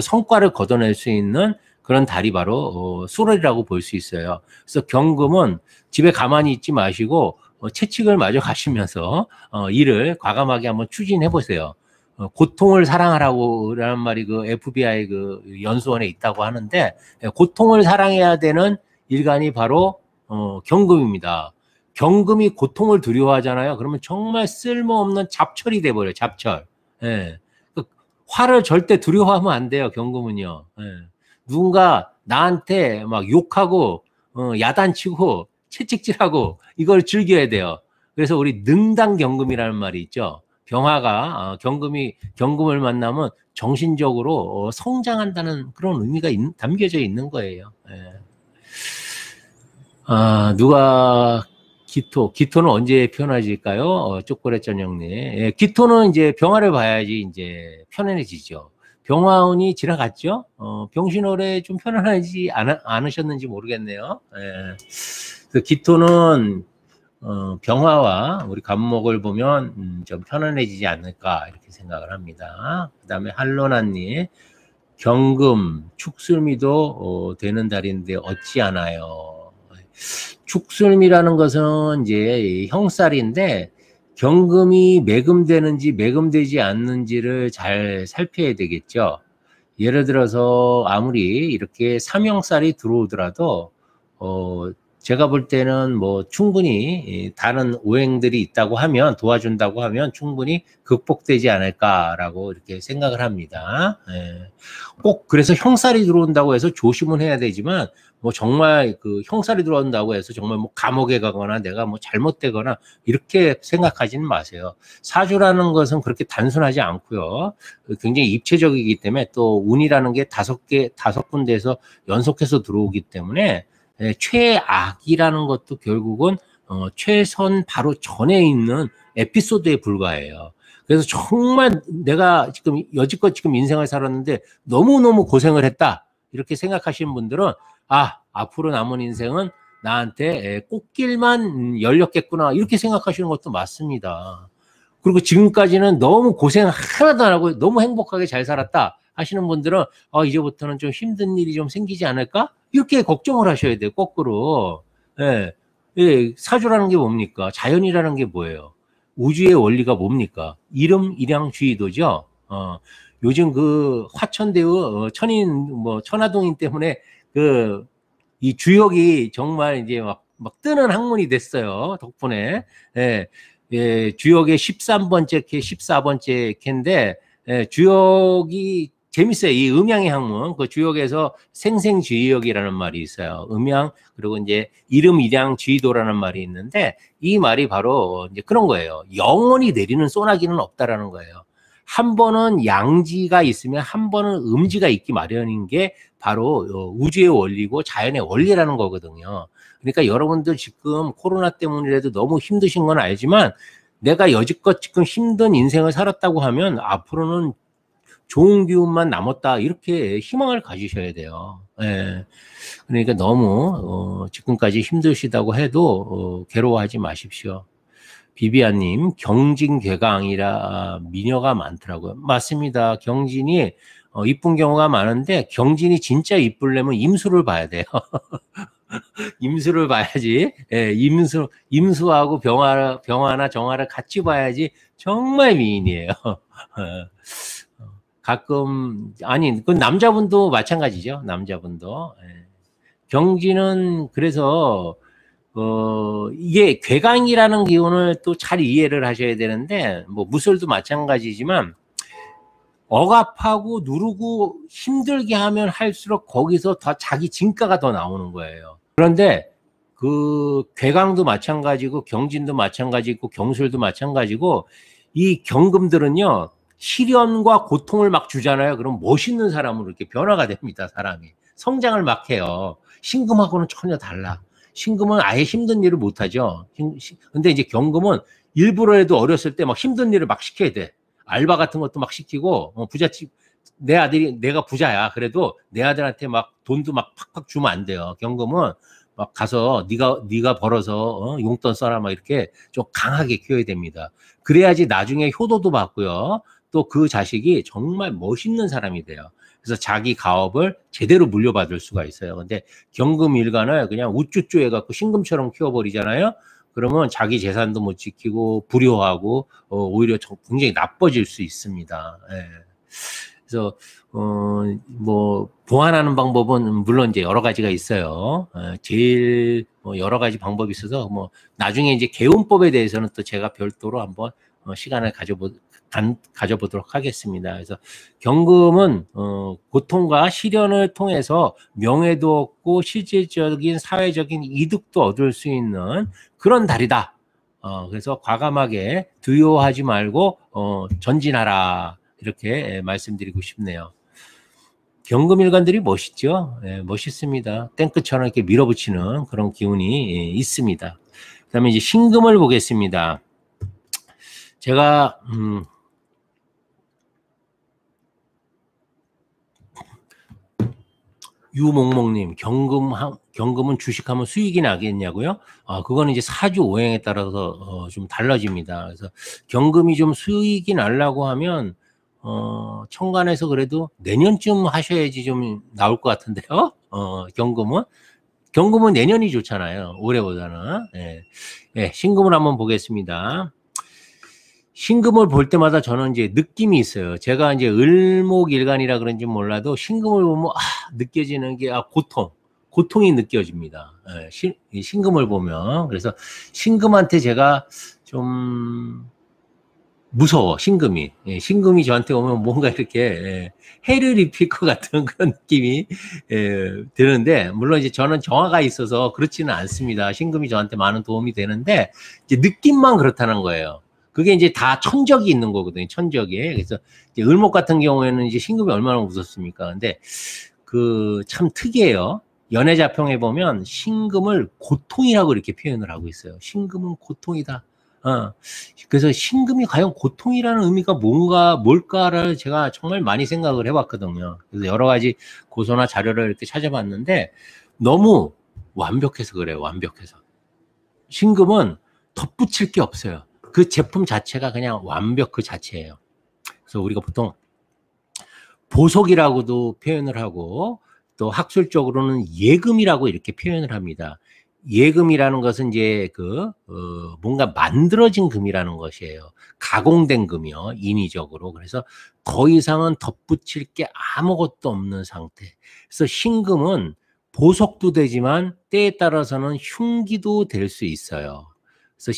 성과를 거둬낼 수 있는 그런 달이 바로 수월이라고 볼 수 있어요. 그래서 경금은 집에 가만히 있지 마시고 채찍을 마저 가시면서 일을 과감하게 한번 추진해 보세요. 고통을 사랑하라고라는 말이 그 FBI 그 연수원에 있다고 하는데 고통을 사랑해야 되는 일간이 바로 경금입니다. 경금이 고통을 두려워하잖아요. 그러면 정말 쓸모없는 잡철이 돼버려요. 잡철. 예. 화를 절대 두려워하면 안 돼요. 경금은요. 예. 누군가 나한테 막 욕하고 야단치고 채찍질하고 이걸 즐겨야 돼요. 그래서 우리 능당경금이라는 말이 있죠. 병화가 경금을 만나면 정신적으로 성장한다는 그런 의미가 담겨져 있는 거예요. 예. 누가 기토는 언제 편해질까요? 초콜릿 전형님. 예, 기토는 이제 병화를 봐야지 이제 편안해지죠. 병화운이 지나갔죠? 병신월에 좀 편안하지 않으셨는지 모르겠네요. 예. 그 기토는, 병화와 우리 간목을 보면, 좀 편안해지지 않을까, 이렇게 생각을 합니다. 그 다음에 한로나님, 경금, 축술미도, 되는 달인데 어찌하나요? 축술미라는 것은 이제 형살인데 경금이 매금되는지 매금되지 않는지를 잘 살펴야 되겠죠. 예를 들어서 아무리 이렇게 삼형살이 들어오더라도 제가 볼 때는 뭐 충분히 다른 오행들이 있다고 하면 도와준다고 하면 충분히 극복되지 않을까라고 이렇게 생각을 합니다. 예. 꼭 그래서 형살이 들어온다고 해서 조심은 해야 되지만 뭐 정말 그 형살이 들어온다고 해서 정말 뭐 감옥에 가거나 내가 뭐 잘못되거나 이렇게 생각하지는 마세요. 사주라는 것은 그렇게 단순하지 않고요. 굉장히 입체적이기 때문에 또 운이라는 게 다섯 군데에서 연속해서 들어오기 때문에 최악이라는 것도 결국은 최선 바로 전에 있는 에피소드에 불과해요. 그래서 정말 내가 지금 여지껏 지금 인생을 살았는데 너무너무 고생을 했다. 이렇게 생각하시는 분들은 앞으로 남은 인생은 나한테 꽃길만 열렸겠구나. 이렇게 생각하시는 것도 맞습니다. 그리고 지금까지는 너무 고생 하나도 안 하고 너무 행복하게 잘 살았다 하시는 분들은 이제부터는 좀 힘든 일이 좀 생기지 않을까? 이렇게 걱정을 하셔야 돼요. 거꾸로. 예. 예, 사주라는 게 뭡니까? 자연이라는 게 뭐예요? 우주의 원리가 뭡니까? 이름, 일양, 주의도죠. 요즘 그 화천대유 천화동인 때문에 이 주역이 정말 이제 막 뜨는 학문이 됐어요. 덕분에. 예. 예, 주역의 13번째 캐, 14번째 캐인데, 주역이 재밌어요. 이 음양의 학문. 그 주역에서 생생주의역이라는 말이 있어요. 음양, 그리고 이제 이름, 일양, 주의도라는 말이 있는데, 이 말이 바로 이제 그런 거예요. 영원히 내리는 소나기는 없다라는 거예요. 한 번은 양지가 있으면 한 번은 음지가 있기 마련인 게 바로 우주의 원리고 자연의 원리라는 거거든요. 그러니까 여러분들 지금 코로나 때문이라도 너무 힘드신 건 알지만 내가 여지껏 지금 힘든 인생을 살았다고 하면 앞으로는 좋은 기운만 남았다 이렇게 희망을 가지셔야 돼요. 예. 그러니까 너무 지금까지 힘드시다고 해도 괴로워하지 마십시오. 비비아님, 경진괴강이라 미녀가 많더라고요. 맞습니다. 경진이 이쁜 경우가 많은데 경진이 진짜 이쁘려면 임수를 봐야 돼요. 임수를 봐야지. 예, 임수하고 병화나 정화를 같이 봐야지 정말 미인이에요. 가끔 그 남자분도 마찬가지죠. 남자분도. 예. 경진은 그래서 이게 괴강이라는 기운을 또 잘 이해를 하셔야 되는데 뭐 무술도 마찬가지지만 억압하고 누르고 힘들게 하면 할수록 거기서 더 자기 진가가 더 나오는 거예요. 그런데 그 괴강도 마찬가지고 경진도 마찬가지고 경술도 마찬가지고 이 경금들은요 시련과 고통을 막 주잖아요. 그럼 멋있는 사람으로 이렇게 변화가 됩니다. 사람이 성장을 막 해요. 신금하고는 전혀 달라. 신금은 아예 힘든 일을 못 하죠. 근데 이제 경금은 일부러라도 어렸을 때 막 힘든 일을 막 시켜야 돼. 알바 같은 것도 막 시키고 부잣집 내가 부자야. 그래도 내 아들한테 막 돈도 막 팍팍 주면 안 돼요. 경금은 막 가서 네가 벌어서 용돈 써라 막 이렇게 좀 강하게 키워야 됩니다. 그래야지 나중에 효도도 받고요. 또 그 자식이 정말 멋있는 사람이 돼요. 그래서 자기 가업을 제대로 물려받을 수가 있어요. 근데 경금 일간을 그냥 우쭈쭈 해갖고 신금처럼 키워버리잖아요. 그러면 자기 재산도 못 지키고 불효하고 오히려 굉장히 나빠질 수 있습니다. 예. 그래서 뭐 보완하는 방법은 물론 이제 여러 가지가 있어요. 제일 뭐 여러 가지 방법이 있어서 뭐 나중에 이제 개운법에 대해서는 또 제가 별도로 한번 시간을 가져보도록 하겠습니다. 그래서 경금은 고통과 시련을 통해서 명예도 얻고 실질적인 사회적인 이득도 얻을 수 있는 그런 달이다. 그래서 과감하게 두려워하지 말고 전진하라 이렇게 말씀드리고 싶네요. 경금일간들이 멋있죠. 예, 멋있습니다. 탱크처럼 이렇게 밀어붙이는 그런 기운이 있습니다. 그다음에 이제 신금을 보겠습니다. 제가 유몽몽님, 경금은 주식하면 수익이 나겠냐고요? 그거는 이제 사주 오행에 따라서 좀 달라집니다. 그래서 경금이 좀 수익이 나려고 하면 천간에서 그래도 내년쯤 하셔야지 좀 나올 것 같은데요. 경금은 내년이 좋잖아요. 올해보다는. 예. 예, 신금을 한번 보겠습니다. 신금을 볼 때마다 저는 이제 느낌이 있어요. 제가 이제 을목일간이라 그런지 몰라도 신금을 보면 느껴지는 게 고통이 느껴집니다. 예, 신금을 보면. 그래서 신금한테 제가 좀 무서워, 신금이. 예, 신금이 저한테 오면 뭔가 이렇게 해를 입힐 것 같은 그런 느낌이 드는데, 물론 이제 저는 정화가 있어서 그렇지는 않습니다. 신금이 저한테 많은 도움이 되는데 이제 느낌만 그렇다는 거예요. 그게 이제 다 천적이 있는 거거든요. 천적이. 그래서 이제 을목 같은 경우에는 이제 신금이 얼마나 무섭습니까? 근데 그 참 특이해요. 연애자평에 보면 신금을 고통이라고 이렇게 표현을 하고 있어요. 신금은 고통이다. 그래서 신금이 과연 고통이라는 의미가 뭘까를 제가 정말 많이 생각을 해봤거든요. 그래서 여러 가지 고소나 자료를 이렇게 찾아봤는데 너무 완벽해서 그래요. 완벽해서. 신금은 덧붙일 게 없어요. 그 제품 자체가 그냥 완벽 그 자체예요. 그래서 우리가 보통 보석이라고도 표현을 하고 또 학술적으로는 예금이라고 이렇게 표현을 합니다. 예금이라는 것은 이제 뭔가 만들어진 금이라는 것이에요. 가공된 금이요. 인위적으로. 그래서 더 이상은 덧붙일 게 아무것도 없는 상태. 그래서 신금은 보석도 되지만 때에 따라서는 흉기도 될 수 있어요. 그래서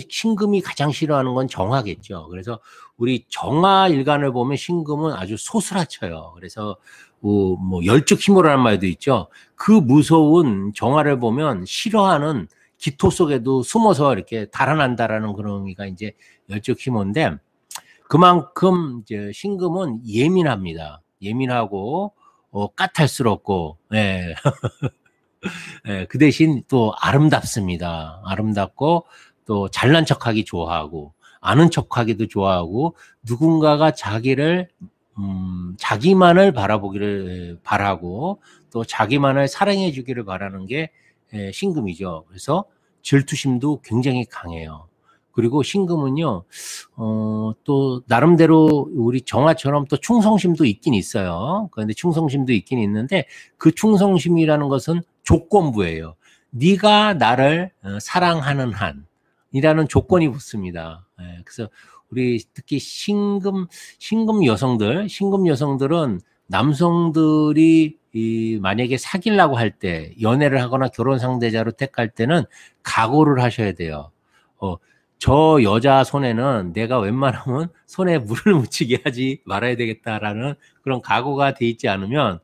신금이 가장 싫어하는 건 정화겠죠. 그래서 우리 정화 일간을 보면 신금은 아주 소스라쳐요. 그래서 뭐 열즉 힘으로라는 말도 있죠. 그 무서운 정화를 보면 싫어하는 기토 속에도 숨어서 이렇게 달아난다라는 그런 의미가 이제 열즉 힘인데 그만큼 이제 신금은 예민합니다. 예민하고 까탈스럽고 예. 예, 그 대신 또 아름답습니다. 아름답고 또 잘난 척하기 좋아하고 아는 척하기도 좋아하고 누군가가 자기만을 바라보기를 바라고 또 자기만을 사랑해 주기를 바라는 게 신금이죠. 그래서 질투심도 굉장히 강해요. 그리고 신금은요, 또 나름대로 우리 정화처럼 또 충성심도 있긴 있어요. 그런데 충성심도 있긴 있는데 그 충성심이라는 것은 조건부예요. 네가 나를 사랑하는 한이라는 조건이 붙습니다. 그래서 우리 특히 신금 여성들은 남성들이 만약에 사귀려고 할 때, 연애를 하거나 결혼 상대자로 택할 때는 각오를 하셔야 돼요. 저 여자 손에는 내가 웬만하면 손에 물을 묻히게 하지 말아야 되겠다라는 그런 각오가 돼 있지 않으면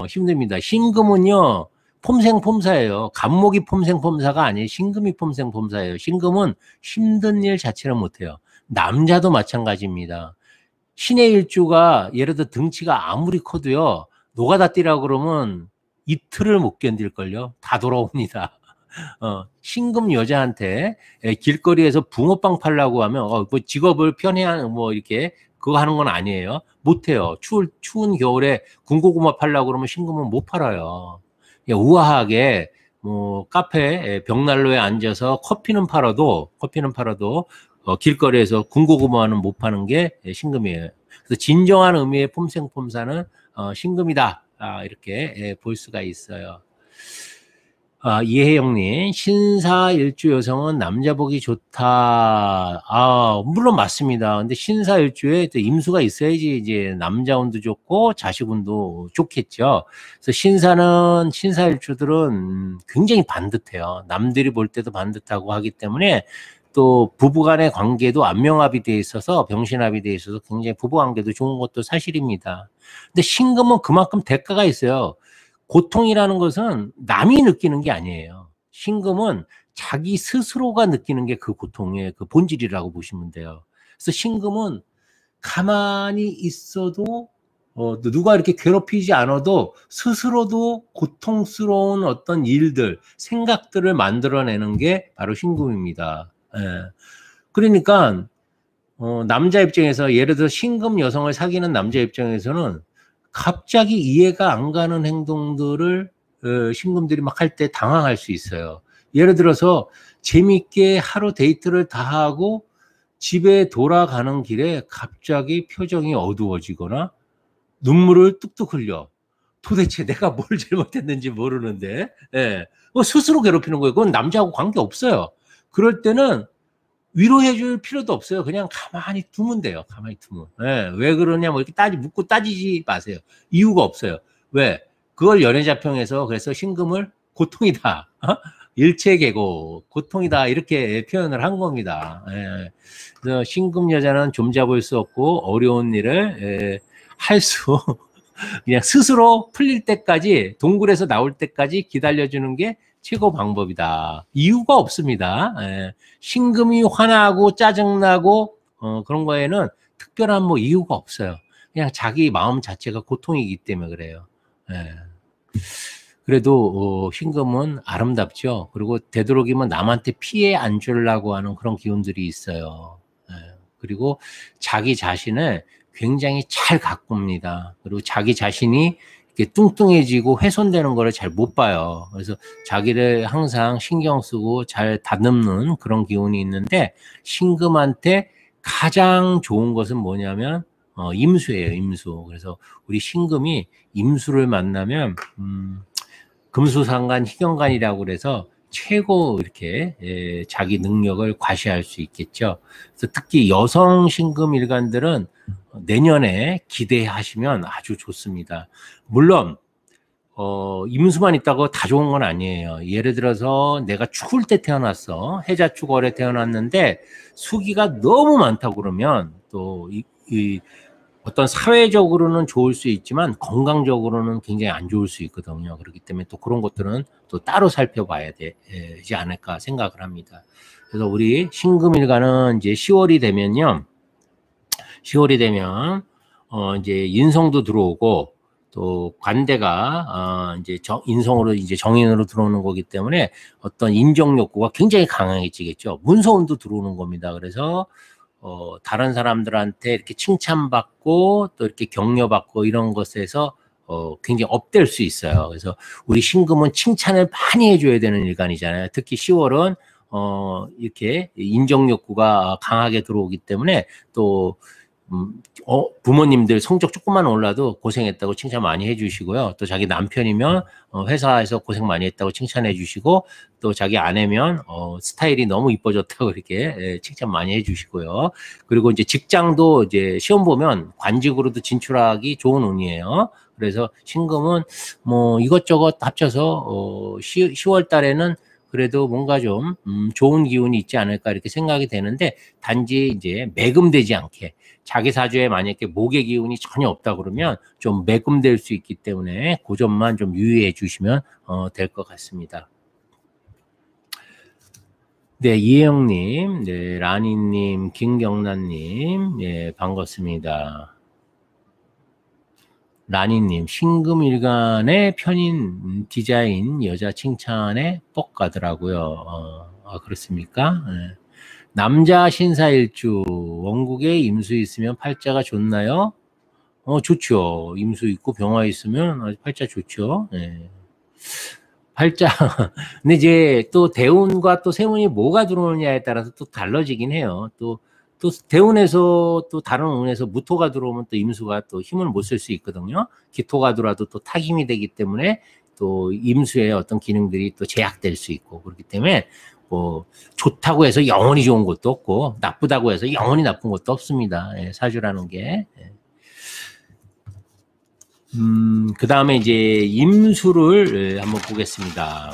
힘듭니다. 신금은요, 폼생폼사예요. 갑목이 폼생폼사가 아니에요. 신금이 폼생폼사예요. 신금은 힘든 일 자체를 못해요. 남자도 마찬가지입니다. 신의 일주가 예를 들어 등치가 아무리 커도요, 노가다 뛰라고 그러면 이틀을 못 견딜걸요. 다 돌아옵니다. 신금 여자한테 길거리에서 붕어빵 팔라고 하면 뭐 직업을 편애하는 뭐 이렇게 그거 하는 건 아니에요. 못해요. 추운 겨울에 군고구마 팔라고 그러면 신금은 못 팔아요. 우아하게 뭐 카페 벽난로에 앉아서 커피는 팔아도 길거리에서 군고구마는 못 파는 게 신금이에요. 그래서 진정한 의미의 폼생폼사는 신금이다. 이렇게 볼 수가 있어요. 이혜영님, 신사일주 여성은 남자 보기 좋다. 물론 맞습니다. 근데 신사일주에 또 임수가 있어야지 이제 남자 운도 좋고 자식 운도 좋겠죠. 그래서 신사일주들은 굉장히 반듯해요. 남들이 볼 때도 반듯하고 하기 때문에 또 부부간의 관계도 안명합이 돼 있어서 병신합이 돼 있어서 굉장히 부부관계도 좋은 것도 사실입니다. 근데 신금은 그만큼 대가가 있어요. 고통이라는 것은 남이 느끼는 게 아니에요. 신금은 자기 스스로가 느끼는 게 그 고통의 그 본질이라고 보시면 돼요. 그래서 신금은 가만히 있어도 누가 이렇게 괴롭히지 않아도 스스로도 고통스러운 어떤 일들, 생각들을 만들어내는 게 바로 신금입니다. 예. 그러니까, 남자 입장에서 예를 들어 신금 여성을 사귀는 남자 입장에서는 갑자기 이해가 안 가는 행동들을 신금들이 막 할 때 당황할 수 있어요. 예를 들어서 재밌게 하루 데이트를 다 하고 집에 돌아가는 길에 갑자기 표정이 어두워지거나 눈물을 뚝뚝 흘려. 도대체 내가 뭘 잘못했는지 모르는데, 예. 스스로 괴롭히는 거예요. 그건 남자하고 관계 없어요. 그럴 때는 위로해 줄 필요도 없어요. 그냥 가만히 두면 돼요. 가만히 두면. 예. 왜 그러냐, 뭐 이렇게 묻고 따지지 마세요. 이유가 없어요. 왜? 그걸 연애자평에서 그래서 신금을 고통이다. 일체계고, 고통이다. 이렇게 표현을 한 겁니다. 예. 그래서 신금 여자는 좀잡을 수 없고, 어려운 일을, 할 수, 그냥 스스로 풀릴 때까지, 동굴에서 나올 때까지 기다려주는 게 최고 방법이다. 이유가 없습니다. 예. 신금이 화나고 짜증나고 그런 거에는 특별한 뭐 이유가 없어요. 그냥 자기 마음 자체가 고통이기 때문에 그래요. 예. 그래도 신금은 아름답죠. 그리고 되도록이면 남한테 피해 안 주려고 하는 그런 기운들이 있어요. 예. 그리고 자기 자신을 굉장히 잘 가꿉니다. 그리고 자기 자신이 이렇게 뚱뚱해지고 훼손되는 거를 잘 못 봐요. 그래서 자기를 항상 신경 쓰고 잘 다듬는 그런 기운이 있는데 신금한테 가장 좋은 것은 뭐냐면 임수예요, 임수. 그래서 우리 신금이 임수를 만나면 금수상간 희경간이라고 그래서 최고 이렇게 자기 능력을 과시할 수 있겠죠. 그래서 특히 여성 신금 일간들은 내년에 기대하시면 아주 좋습니다. 물론 임수만 있다고 다 좋은 건 아니에요. 예를 들어서 내가 죽을 때 태어났어. 해자축월에 태어났는데 수기가 너무 많다고 그러면 또 어떤 사회적으로는 좋을 수 있지만 건강적으로는 굉장히 안 좋을 수 있거든요. 그렇기 때문에 또 그런 것들은 또 따로 살펴봐야 되지 않을까 생각을 합니다. 그래서 우리 신금일간은 이제 10월이 되면요. 10월이 되면 이제 인성도 들어오고 또 관대가 이제 인성으로 이제 정인으로 들어오는 거기 때문에 어떤 인정 욕구가 굉장히 강해지겠죠. 문서운도 들어오는 겁니다. 그래서 다른 사람들한테 이렇게 칭찬받고 또 이렇게 격려받고 이런 것에서 굉장히 업될 수 있어요. 그래서 우리 신금은 칭찬을 많이 해줘야 되는 일간이잖아요. 특히 10월은 이렇게 인정 욕구가 강하게 들어오기 때문에 또 부모님들 성적 조금만 올라도 고생했다고 칭찬 많이 해주시고요. 또 자기 남편이면 회사에서 고생 많이 했다고 칭찬해 주시고 또 자기 아내면 스타일이 너무 이뻐졌다고 이렇게 칭찬 많이 해주시고요. 그리고 이제 직장도 이제 시험 보면 관직으로도 진출하기 좋은 운이에요. 그래서 신금은 뭐 이것저것 합쳐서 10월 달에는 그래도 뭔가 좀 좋은 기운이 있지 않을까 이렇게 생각이 되는데 단지 이제 매금되지 않게 자기 사주에 만약에 목의 기운이 전혀 없다 그러면 좀 매금될 수 있기 때문에 그 점만 좀 유의해 주시면 될 것 같습니다. 네, 이혜영님, 네, 라니님, 김경란님, 예, 반갑습니다. 라니님, 신금일간의 편인 디자인 여자 칭찬에 뻑 가더라고요. 그렇습니까? 네. 남자 신사일주 원국에 임수 있으면 팔자가 좋나요? 좋죠. 임수 있고 병화 있으면 아주 팔자 좋죠. 네. 팔자. 근데 이제 또 대운과 또 세운이 뭐가 들어오느냐에 따라서 또 달라지긴 해요. 또 대운에서 또 다른 운에서 무토가 들어오면 또 임수가 또 힘을 못 쓸 수 있거든요. 기토가 들어와도 또 타힘이 되기 때문에 또 임수의 어떤 기능들이 또 제약될 수 있고 그렇기 때문에 뭐 좋다고 해서 영원히 좋은 것도 없고 나쁘다고 해서 영원히 나쁜 것도 없습니다. 예, 사주라는 게. 그 다음에 이제 임수를 한번 보겠습니다.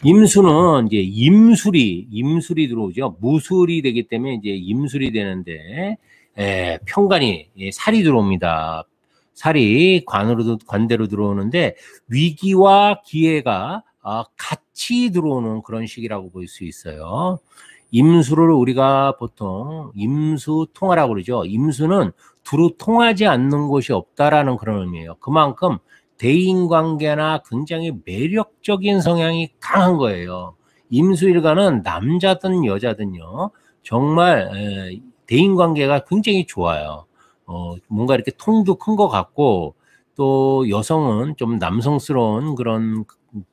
임수는 이제 임술이 들어오죠. 무술이 되기 때문에 이제 임술이 되는데, 편관이, 살이 들어옵니다. 살이 관대로 들어오는데, 위기와 기회가 같이 들어오는 그런 시기라고 볼 수 있어요. 임수를 우리가 보통 임수통화라고 그러죠. 임수는 두루 통하지 않는 곳이 없다라는 그런 의미예요. 그만큼 대인관계나 굉장히 매력적인 성향이 강한 거예요. 임수일간은 남자든 여자든요. 정말 대인관계가 굉장히 좋아요. 뭔가 이렇게 통도 큰 것 같고 또 여성은 좀 남성스러운 그런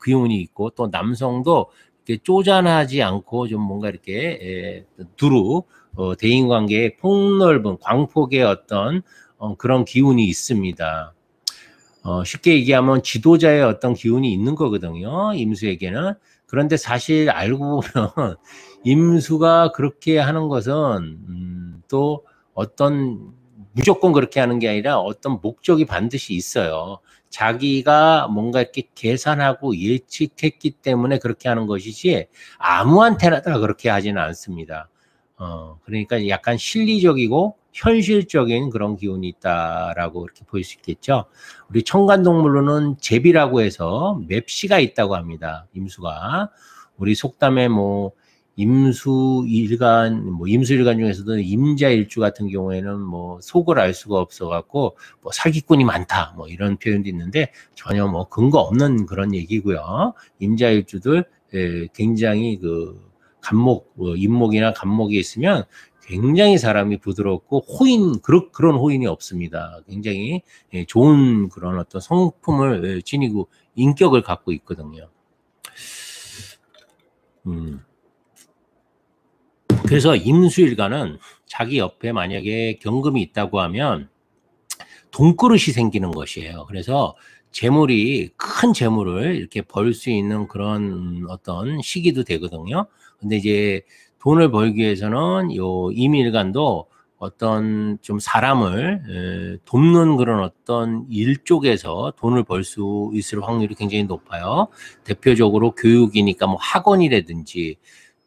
기운이 있고 또 남성도 이렇게 쪼잔하지 않고 좀 뭔가 이렇게 두루 대인관계의 폭넓은 광폭의 어떤 그런 기운이 있습니다. 쉽게 얘기하면 지도자의 어떤 기운이 있는 거거든요. 임수에게는. 그런데 사실 알고 보면 임수가 그렇게 하는 것은 또 어떤 무조건 그렇게 하는 게 아니라 어떤 목적이 반드시 있어요. 자기가 뭔가 이렇게 계산하고 예측했기 때문에 그렇게 하는 것이지 아무한테나 다 그렇게 하지는 않습니다. 그러니까 약간 실리적이고 현실적인 그런 기운이 있다라고 이렇게 볼 수 있겠죠. 우리 청간동물로는 제비라고 해서 맵시가 있다고 합니다. 임수가. 우리 속담에 뭐 임수일간, 뭐 임수일간 중에서도 임자일주 같은 경우에는 뭐 속을 알 수가 없어갖고 뭐 사기꾼이 많다 뭐 이런 표현도 있는데 전혀 뭐 근거 없는 그런 얘기고요. 임자일주들 굉장히 그 간목, 임목이나 간목이 있으면 굉장히 사람이 부드럽고 그런 호인이 없습니다. 굉장히 좋은 그런 어떤 성품을 지니고 인격을 갖고 있거든요. 그래서 임수일간은 자기 옆에 만약에 경금이 있다고 하면 돈그릇이 생기는 것이에요. 그래서 큰 재물을 이렇게 벌 수 있는 그런 어떤 시기도 되거든요. 근데 이제 돈을 벌기 위해서는 요 임일간도 어떤 좀 사람을 돕는 그런 어떤 일 쪽에서 돈을 벌 수 있을 확률이 굉장히 높아요. 대표적으로 교육이니까 뭐 학원이라든지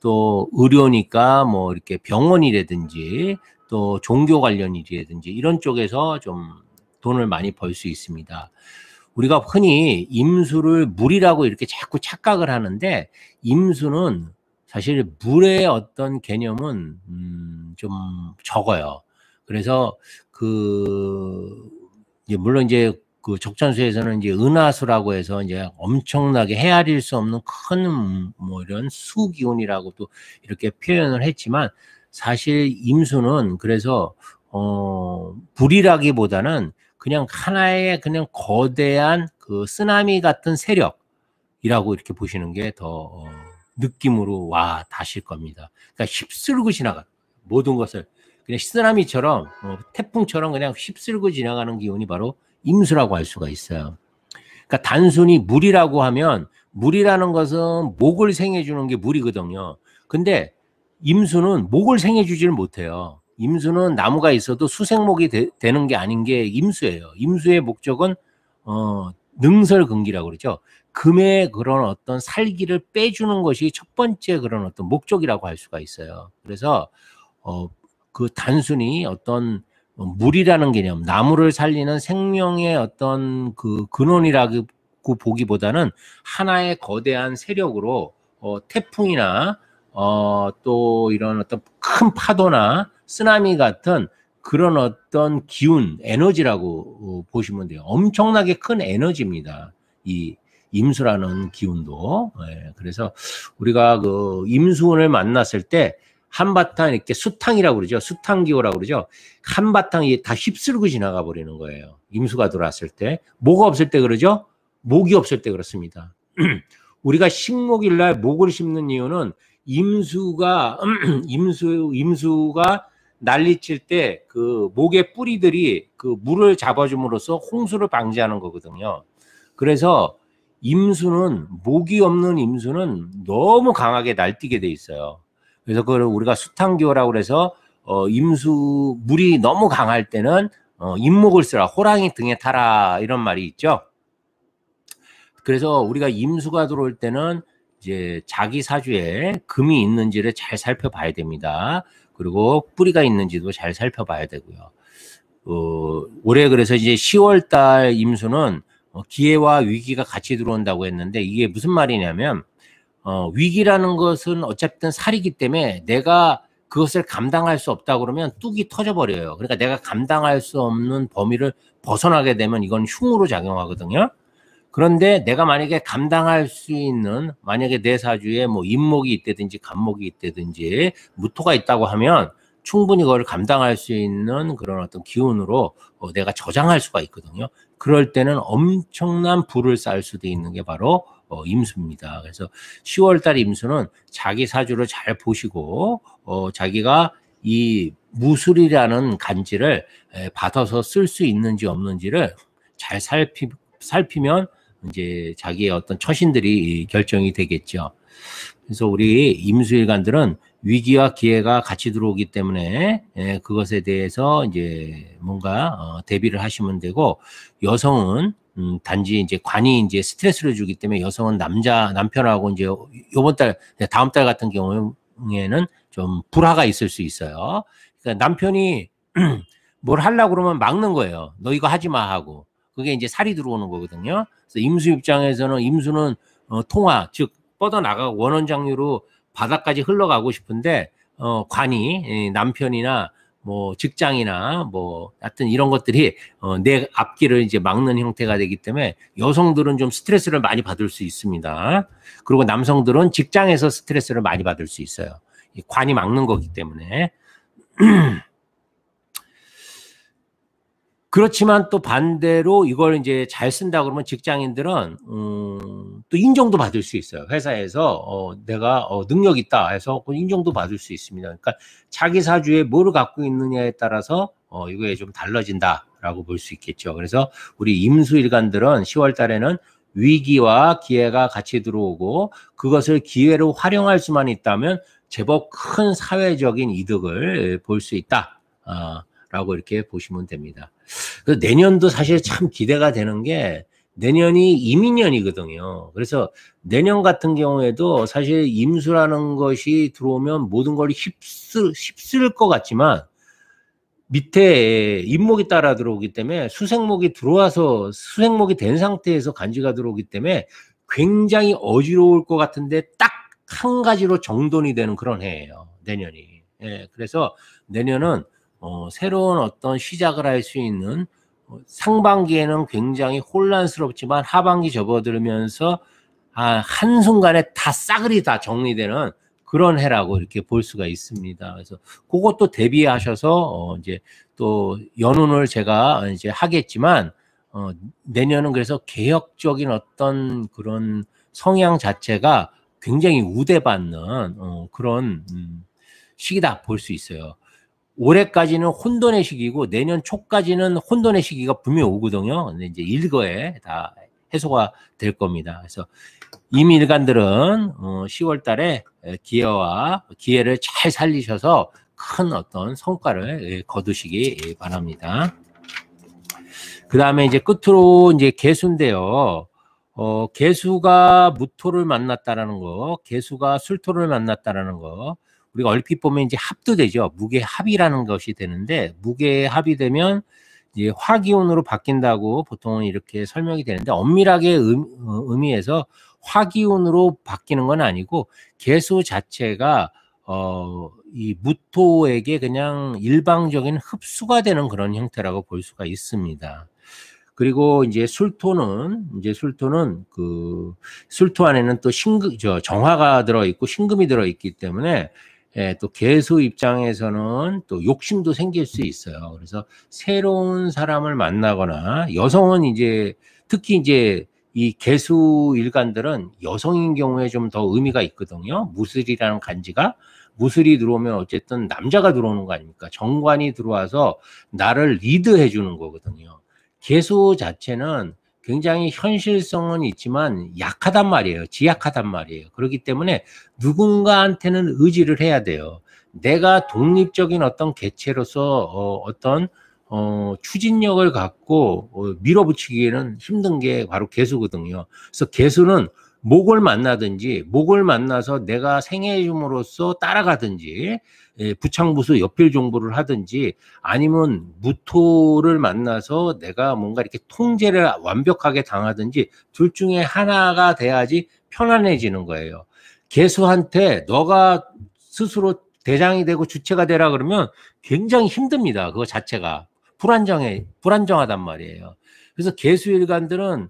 또 의료니까 뭐 이렇게 병원이라든지 또 종교 관련 일이라든지 이런 쪽에서 좀 돈을 많이 벌 수 있습니다. 우리가 흔히 임수를 물이라고 이렇게 자꾸 착각을 하는데 임수는 사실 물의 어떤 개념은 좀 적어요. 그래서 물론 이제 그 적천수에서는 이제 은하수라고 해서 이제 엄청나게 헤아릴 수 없는 큰 뭐 이런 수기운이라고도 이렇게 표현을 했지만 사실 임수는 그래서 불이라기보다는 그냥 하나의 그냥 거대한 그 쓰나미 같은 세력이라고 이렇게 보시는 게 더 느낌으로 와 닿으실 겁니다. 그러니까 휩쓸고 지나가 모든 것을 그냥 쓰나미처럼 태풍처럼 그냥 휩쓸고 지나가는 기운이 바로 임수라고 할 수가 있어요. 그러니까 단순히 물이라고 하면 물이라는 것은 목을 생해주는 게 물이거든요. 근데 임수는 목을 생해주지를 못해요. 임수는 나무가 있어도 수생목이 되는 게 아닌 게 임수예요. 임수의 목적은 능설근기라고 그러죠. 금의 그런 어떤 살기를 빼주는 것이 첫 번째 그런 어떤 목적이라고 할 수가 있어요. 그래서 그 단순히 어떤 물이라는 개념, 나무를 살리는 생명의 어떤 그 근원이라고 보기보다는 하나의 거대한 세력으로 태풍이나 또 이런 어떤 큰 파도나 쓰나미 같은 그런 어떤 기운, 에너지라고 보시면 돼요. 엄청나게 큰 에너지입니다. 이 임수라는 기운도. 그래서 우리가 그 임수운을 만났을 때 한바탕 이렇게 수탕이라고 그러죠. 수탕기호라고 그러죠. 한바탕이 다 휩쓸고 지나가 버리는 거예요. 임수가 들어왔을 때. 뭐가 없을 때 그러죠? 목이 없을 때 그렇습니다. 우리가 식목일 날 목을 심는 이유는 임수가 난리칠 때 그 목의 뿌리들이 그 물을 잡아줌으로써 홍수를 방지하는 거거든요. 그래서 임수는 목이 없는 임수는 너무 강하게 날뛰게 돼 있어요. 그래서 그걸 우리가 수탕기호라고 그래서 임수 물이 너무 강할 때는 임목을 쓰라 호랑이 등에 타라 이런 말이 있죠. 그래서 우리가 임수가 들어올 때는 이제 자기 사주에 금이 있는지를 잘 살펴봐야 됩니다. 그리고 뿌리가 있는지도 잘 살펴봐야 되고요. 올해 그래서 이제 10월 달 임수는 기회와 위기가 같이 들어온다고 했는데 이게 무슨 말이냐면 위기라는 것은 어쨌든 살이기 때문에 내가 그것을 감당할 수 없다 그러면 뚝이 터져버려요. 그러니까 내가 감당할 수 없는 범위를 벗어나게 되면 이건 흉으로 작용하거든요. 그런데 내가 만약에 감당할 수 있는, 만약에 내 사주에 뭐 임목이 있다든지 간목이 있다든지 무토가 있다고 하면 충분히 그걸 감당할 수 있는 그런 어떤 기운으로 내가 저장할 수가 있거든요. 그럴 때는 엄청난 부를 쌓을 수도 있는 게 바로 임수입니다. 그래서 10월달 임수는 자기 사주를 잘 보시고 자기가 이 무술이라는 간지를 받아서 쓸 수 있는지 없는지를 잘 살피면 이제 자기의 어떤 처신들이 결정이 되겠죠. 그래서 우리 임수일간들은 위기와 기회가 같이 들어오기 때문에 그것에 대해서 이제 뭔가 대비를 하시면 되고, 여성은 단지 이제 관이 이제 스트레스를 주기 때문에 여성은 남편하고 이제 다음 달 같은 경우에는 좀 불화가 있을 수 있어요. 그러니까 남편이 뭘 하려고 그러면 막는 거예요. 너 이거 하지 마 하고. 그게 이제 살이 들어오는 거거든요. 그래서 임수 입장에서는 임수는 통화, 즉 뻗어나가고 원원장류로 바닥까지 흘러가고 싶은데 관이 남편이나 뭐 직장이나 뭐 하여튼 이런 것들이 내 앞길을 이제 막는 형태가 되기 때문에 여성들은 좀 스트레스를 많이 받을 수 있습니다. 그리고 남성들은 직장에서 스트레스를 많이 받을 수 있어요. 이 관이 막는 거기 때문에. 그렇지만 또 반대로 이걸 이제 잘 쓴다 그러면 직장인들은 또 인정도 받을 수 있어요. 회사에서 내가 능력 있다 해서 인정도 받을 수 있습니다. 그러니까 자기 사주에 뭐를 갖고 있느냐에 따라서 이거에 좀 달라진다라고 볼 수 있겠죠. 그래서 우리 임수일간들은 10월 달에는 위기와 기회가 같이 들어오고 그것을 기회로 활용할 수만 있다면 제법 큰 사회적인 이득을 볼 수 있다. 라고 이렇게 보시면 됩니다. 그래서 내년도 사실 참 기대가 되는 게 내년이 이민년이거든요. 그래서 내년 같은 경우에도 사실 임수라는 것이 들어오면 모든 걸 휩쓸 것 같지만 밑에 임목이 따라 들어오기 때문에 수생목이 들어와서 수생목이 된 상태에서 간지가 들어오기 때문에 굉장히 어지러울 것 같은데 딱 한 가지로 정돈이 되는 그런 해예요. 내년이. 예, 그래서 내년은 새로운 어떤 시작을 할 수 있는 상반기에는 굉장히 혼란스럽지만 하반기 접어들면서 한순간에 다 싸그리 다 정리되는 그런 해라고 이렇게 볼 수가 있습니다. 그래서 그것도 대비하셔서 이제 또 연운을 제가 이제 하겠지만 내년은 그래서 개혁적인 어떤 그런 성향 자체가 굉장히 우대받는 그런 시기다 볼 수 있어요. 올해까지는 혼돈의 시기고 내년 초까지는 혼돈의 시기가 분명히 오거든요. 근데 이제 일거에 다 해소가 될 겁니다. 그래서 임일간들은 10월 달에 기회를 잘 살리셔서 큰 어떤 성과를 거두시기 바랍니다. 그 다음에 이제 끝으로 이제 개수인데요. 개수가 무토를 만났다라는 거, 개수가 술토를 만났다라는 거, 우리가 얼핏 보면 이제 합도 되죠. 무게합이라는 것이 되는데, 무게합이 되면 이제 화기운으로 바뀐다고 보통은 이렇게 설명이 되는데, 엄밀하게 의미해서 화기운으로 바뀌는 건 아니고, 개수 자체가, 이 무토에게 그냥 일방적인 흡수가 되는 그런 형태라고 볼 수가 있습니다. 그리고 이제 술토는 술토 안에는 또 정화가 들어있고 신금이 들어있기 때문에 또 개수 입장에서는 또 욕심도 생길 수 있어요. 그래서 새로운 사람을 만나거나 여성은 이제 특히 이제 이 개수 일간들은 여성인 경우에 좀 더 의미가 있거든요. 무술이라는 간지가 무술이 들어오면 어쨌든 남자가 들어오는 거 아닙니까? 정관이 들어와서 나를 리드해 주는 거거든요. 개수 자체는 굉장히 현실성은 있지만 약하단 말이에요. 지약하단 말이에요. 그렇기 때문에 누군가한테는 의지를 해야 돼요. 내가 독립적인 어떤 개체로서 어떤 추진력을 갖고 밀어붙이기에는 힘든 게 바로 개수거든요. 그래서 개수는 목을 만나서 내가 생애줌으로써 따라가든지 부창부수 옆일 정보를 하든지 아니면 무토를 만나서 내가 뭔가 이렇게 통제를 완벽하게 당하든지 둘 중에 하나가 돼야지 편안해지는 거예요. 개수한테 너가 스스로 대장이 되고 주체가 되라 그러면 굉장히 힘듭니다. 그거 자체가. 불안정하단 말이에요. 그래서 개수일간들은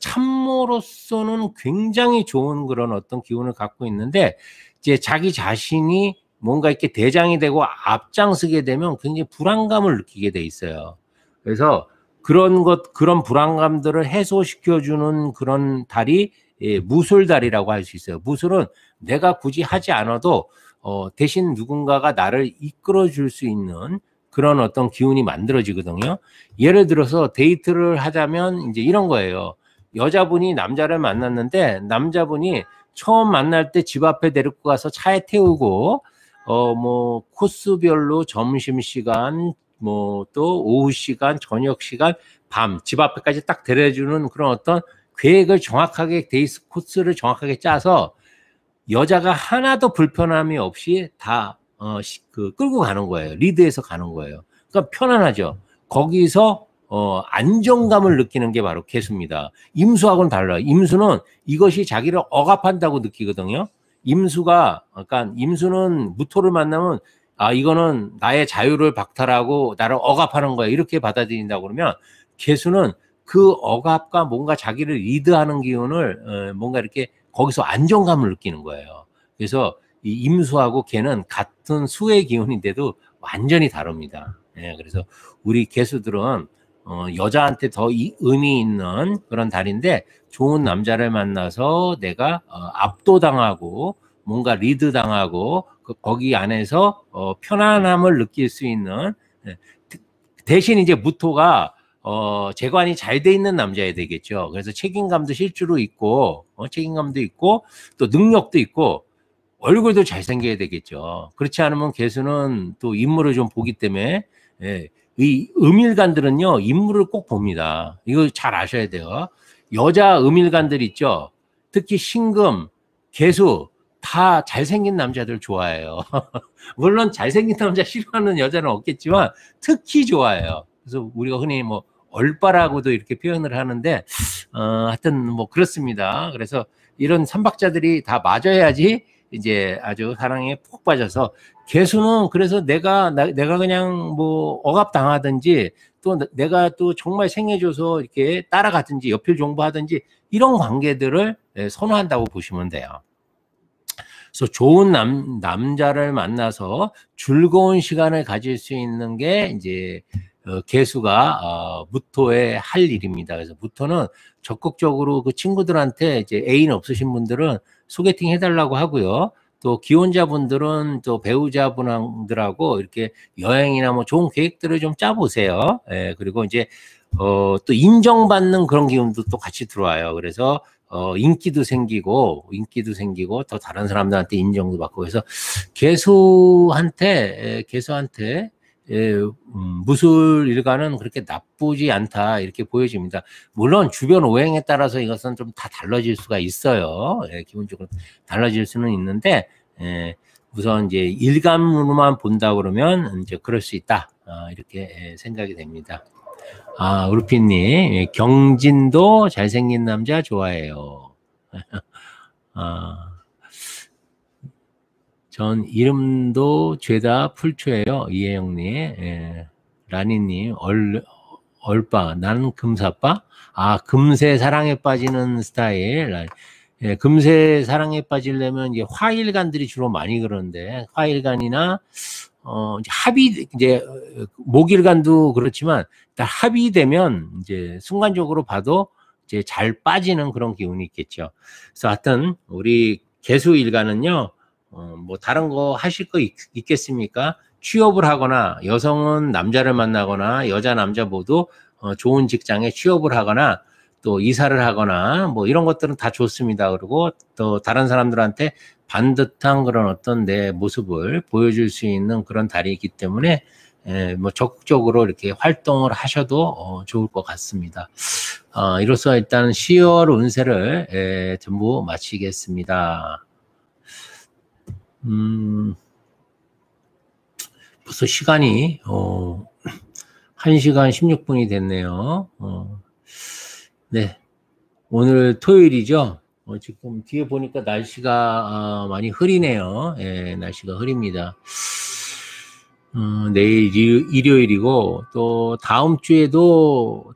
참모로서는 굉장히 좋은 그런 어떤 기운을 갖고 있는데, 이제 자기 자신이 뭔가 이렇게 대장이 되고 앞장서게 되면 굉장히 불안감을 느끼게 돼 있어요. 그래서 그런 불안감들을 해소시켜주는 그런 달이 무술달이라고 할 수 있어요. 무술은 내가 굳이 하지 않아도 대신 누군가가 나를 이끌어 줄 수 있는 그런 어떤 기운이 만들어지거든요. 예를 들어서 데이트를 하자면 이제 이런 거예요. 여자분이 남자를 만났는데 남자분이 처음 만날 때 집 앞에 데리고 가서 차에 태우고 뭐 코스별로 점심시간 뭐 또 오후 시간, 저녁 시간, 밤 집 앞에까지 딱 데려주는 그런 어떤 계획을 정확하게 데이트 코스를 정확하게 짜서 여자가 하나도 불편함이 없이 다 끌고 가는 거예요. 리드해서 가는 거예요. 그러니까 편안하죠. 거기서 안정감을 느끼는 게 바로 개수입니다. 임수하고는 달라요. 임수는 이것이 자기를 억압한다고 느끼거든요. 그러니까 임수는 무토를 만나면 이거는 나의 자유를 박탈하고 나를 억압하는 거야. 이렇게 받아들인다고 그러면 개수는 그 억압과 뭔가 자기를 리드하는 기운을 뭔가 이렇게 거기서 안정감을 느끼는 거예요. 그래서 이 임수하고 개는 같은 수의 기운인데도 완전히 다릅니다. 예, 그래서 우리 개수들은 여자한테 더 의미 있는 그런 달인데, 좋은 남자를 만나서 내가 압도당하고 뭔가 리드당하고 거기 안에서 편안함을 느낄 수 있는, 대신 이제 무토가 재관이 잘 돼 있는 남자야 되겠죠. 그래서 책임감도 실제로 있고 책임감도 있고 또 능력도 있고 얼굴도 잘생겨야 되겠죠. 그렇지 않으면 개수는 또 인물을 좀 보기 때문에, 이 음일간들은요 인물을 꼭 봅니다. 이거 잘 아셔야 돼요. 여자 음일간들 있죠. 특히 신금, 개수 다 잘생긴 남자들 좋아해요. 물론 잘생긴 남자 싫어하는 여자는 없겠지만 특히 좋아해요. 그래서 우리가 흔히 뭐 얼빠라고도 이렇게 표현을 하는데, 하여튼 뭐 그렇습니다. 그래서 이런 삼박자들이 다 맞아야지 이제 아주 사랑에 푹 빠져서, 개수는 그래서 내가 그냥 뭐 억압당하든지 또 내가 또 정말 생해줘서 이렇게 따라가든지 옆을 종보하든지 이런 관계들을 선호한다고 보시면 돼요. 그래서 좋은 남자를 만나서 즐거운 시간을 가질 수 있는 게 이제 개수가 무토의 할 일입니다. 그래서 무토는 적극적으로 그 친구들한테 이제 애인 없으신 분들은 소개팅 해달라고 하고요. 또 기혼자분들은 또 배우자분들하고 이렇게 여행이나 뭐 좋은 계획들을 좀 짜보세요. 예, 그리고 이제 또 인정받는 그런 기운도 또 같이 들어와요. 그래서 인기도 생기고 더 다른 사람들한테 인정도 받고, 그래서 개수한테 무술 일가는 그렇게 나쁘지 않다 이렇게 보여집니다. 물론 주변 오행에 따라서 이것은 좀 다 달라질 수가 있어요. 기본적으로 달라질 수는 있는데, 우선 이제 일감으로만 본다 그러면 이제 그럴 수 있다, 이렇게 생각이 됩니다. 우르피님, 경진도 잘생긴 남자 좋아해요. 전 이름도 죄다 풀초예요. 이혜영님. 라니님, 얼빠, 나는 금사빠? 금세 사랑에 빠지는 스타일. 금세 사랑에 빠지려면 이제 화일간들이 주로 많이 그러는데, 화일간이나 이제 목일간도 그렇지만 합이 되면 이제 순간적으로 봐도 이제 잘 빠지는 그런 기운이 있겠죠. 그래서 하여튼 우리 개수일간은요, 뭐 다른 거 하실 거 있겠습니까? 취업을 하거나, 여성은 남자를 만나거나 여자 남자 모두 좋은 직장에 취업을 하거나 또 이사를 하거나 뭐 이런 것들은 다 좋습니다. 그리고 또 다른 사람들한테 반듯한 그런 어떤 내 모습을 보여줄 수 있는 그런 달이기 때문에 뭐 적극적으로 이렇게 활동을 하셔도 좋을 것 같습니다. 이로써 일단 10월 운세를 전부 마치겠습니다. 벌써 시간이 1시간 16분이 됐네요. 네, 오늘 토요일이죠. 지금 뒤에 보니까 날씨가 많이 흐리네요. 예, 날씨가 흐립니다. 내일 일요일이고 또 다음 주에도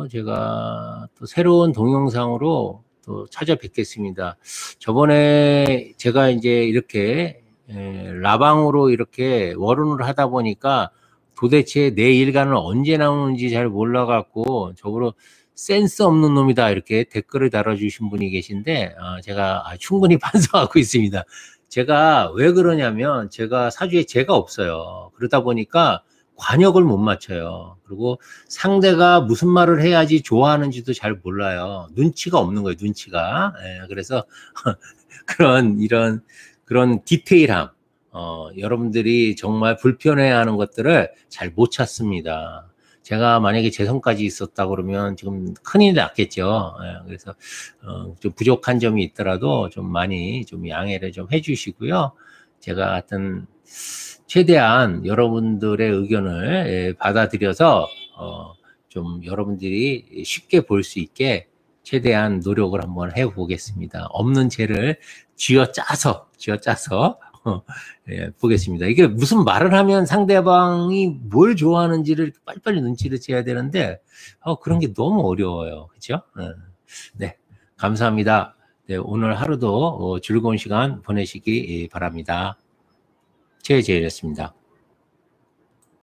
제가 또 새로운 동영상으로 또 찾아뵙겠습니다. 저번에 제가 이제 이렇게 라방으로 이렇게 월운을 하다 보니까 도대체 내 일간은 언제 나오는지 잘 몰라갖고 저보고 센스 없는 놈이다 이렇게 댓글을 달아주신 분이 계신데 제가 충분히 반성하고 있습니다. 제가 왜 그러냐면 제가 사주에 재가 없어요. 그러다 보니까 관역을 못 맞춰요. 그리고 상대가 무슨 말을 해야지 좋아하는지도 잘 몰라요. 눈치가 없는 거예요, 눈치가. 예, 그래서 그런 디테일함, 여러분들이 정말 불편해하는 것들을 잘 못 찾습니다. 제가 만약에 재성까지 있었다 그러면 지금 큰일이 났겠죠. 예, 그래서 좀 부족한 점이 있더라도 좀 많이 좀 양해를 좀 해주시고요. 제가 하여튼 최대한 여러분들의 의견을 받아들여서 좀 여러분들이 쉽게 볼 수 있게 최대한 노력을 한번 해보겠습니다. 없는 죄를 쥐어짜서 보겠습니다. 이게 무슨 말을 하면 상대방이 뭘 좋아하는지를 빨리빨리 눈치를 채야 되는데 그런 게 너무 어려워요. 그렇죠? 네, 감사합니다. 네, 오늘 하루도 즐거운 시간 보내시기 바랍니다. 최재일이었습니다.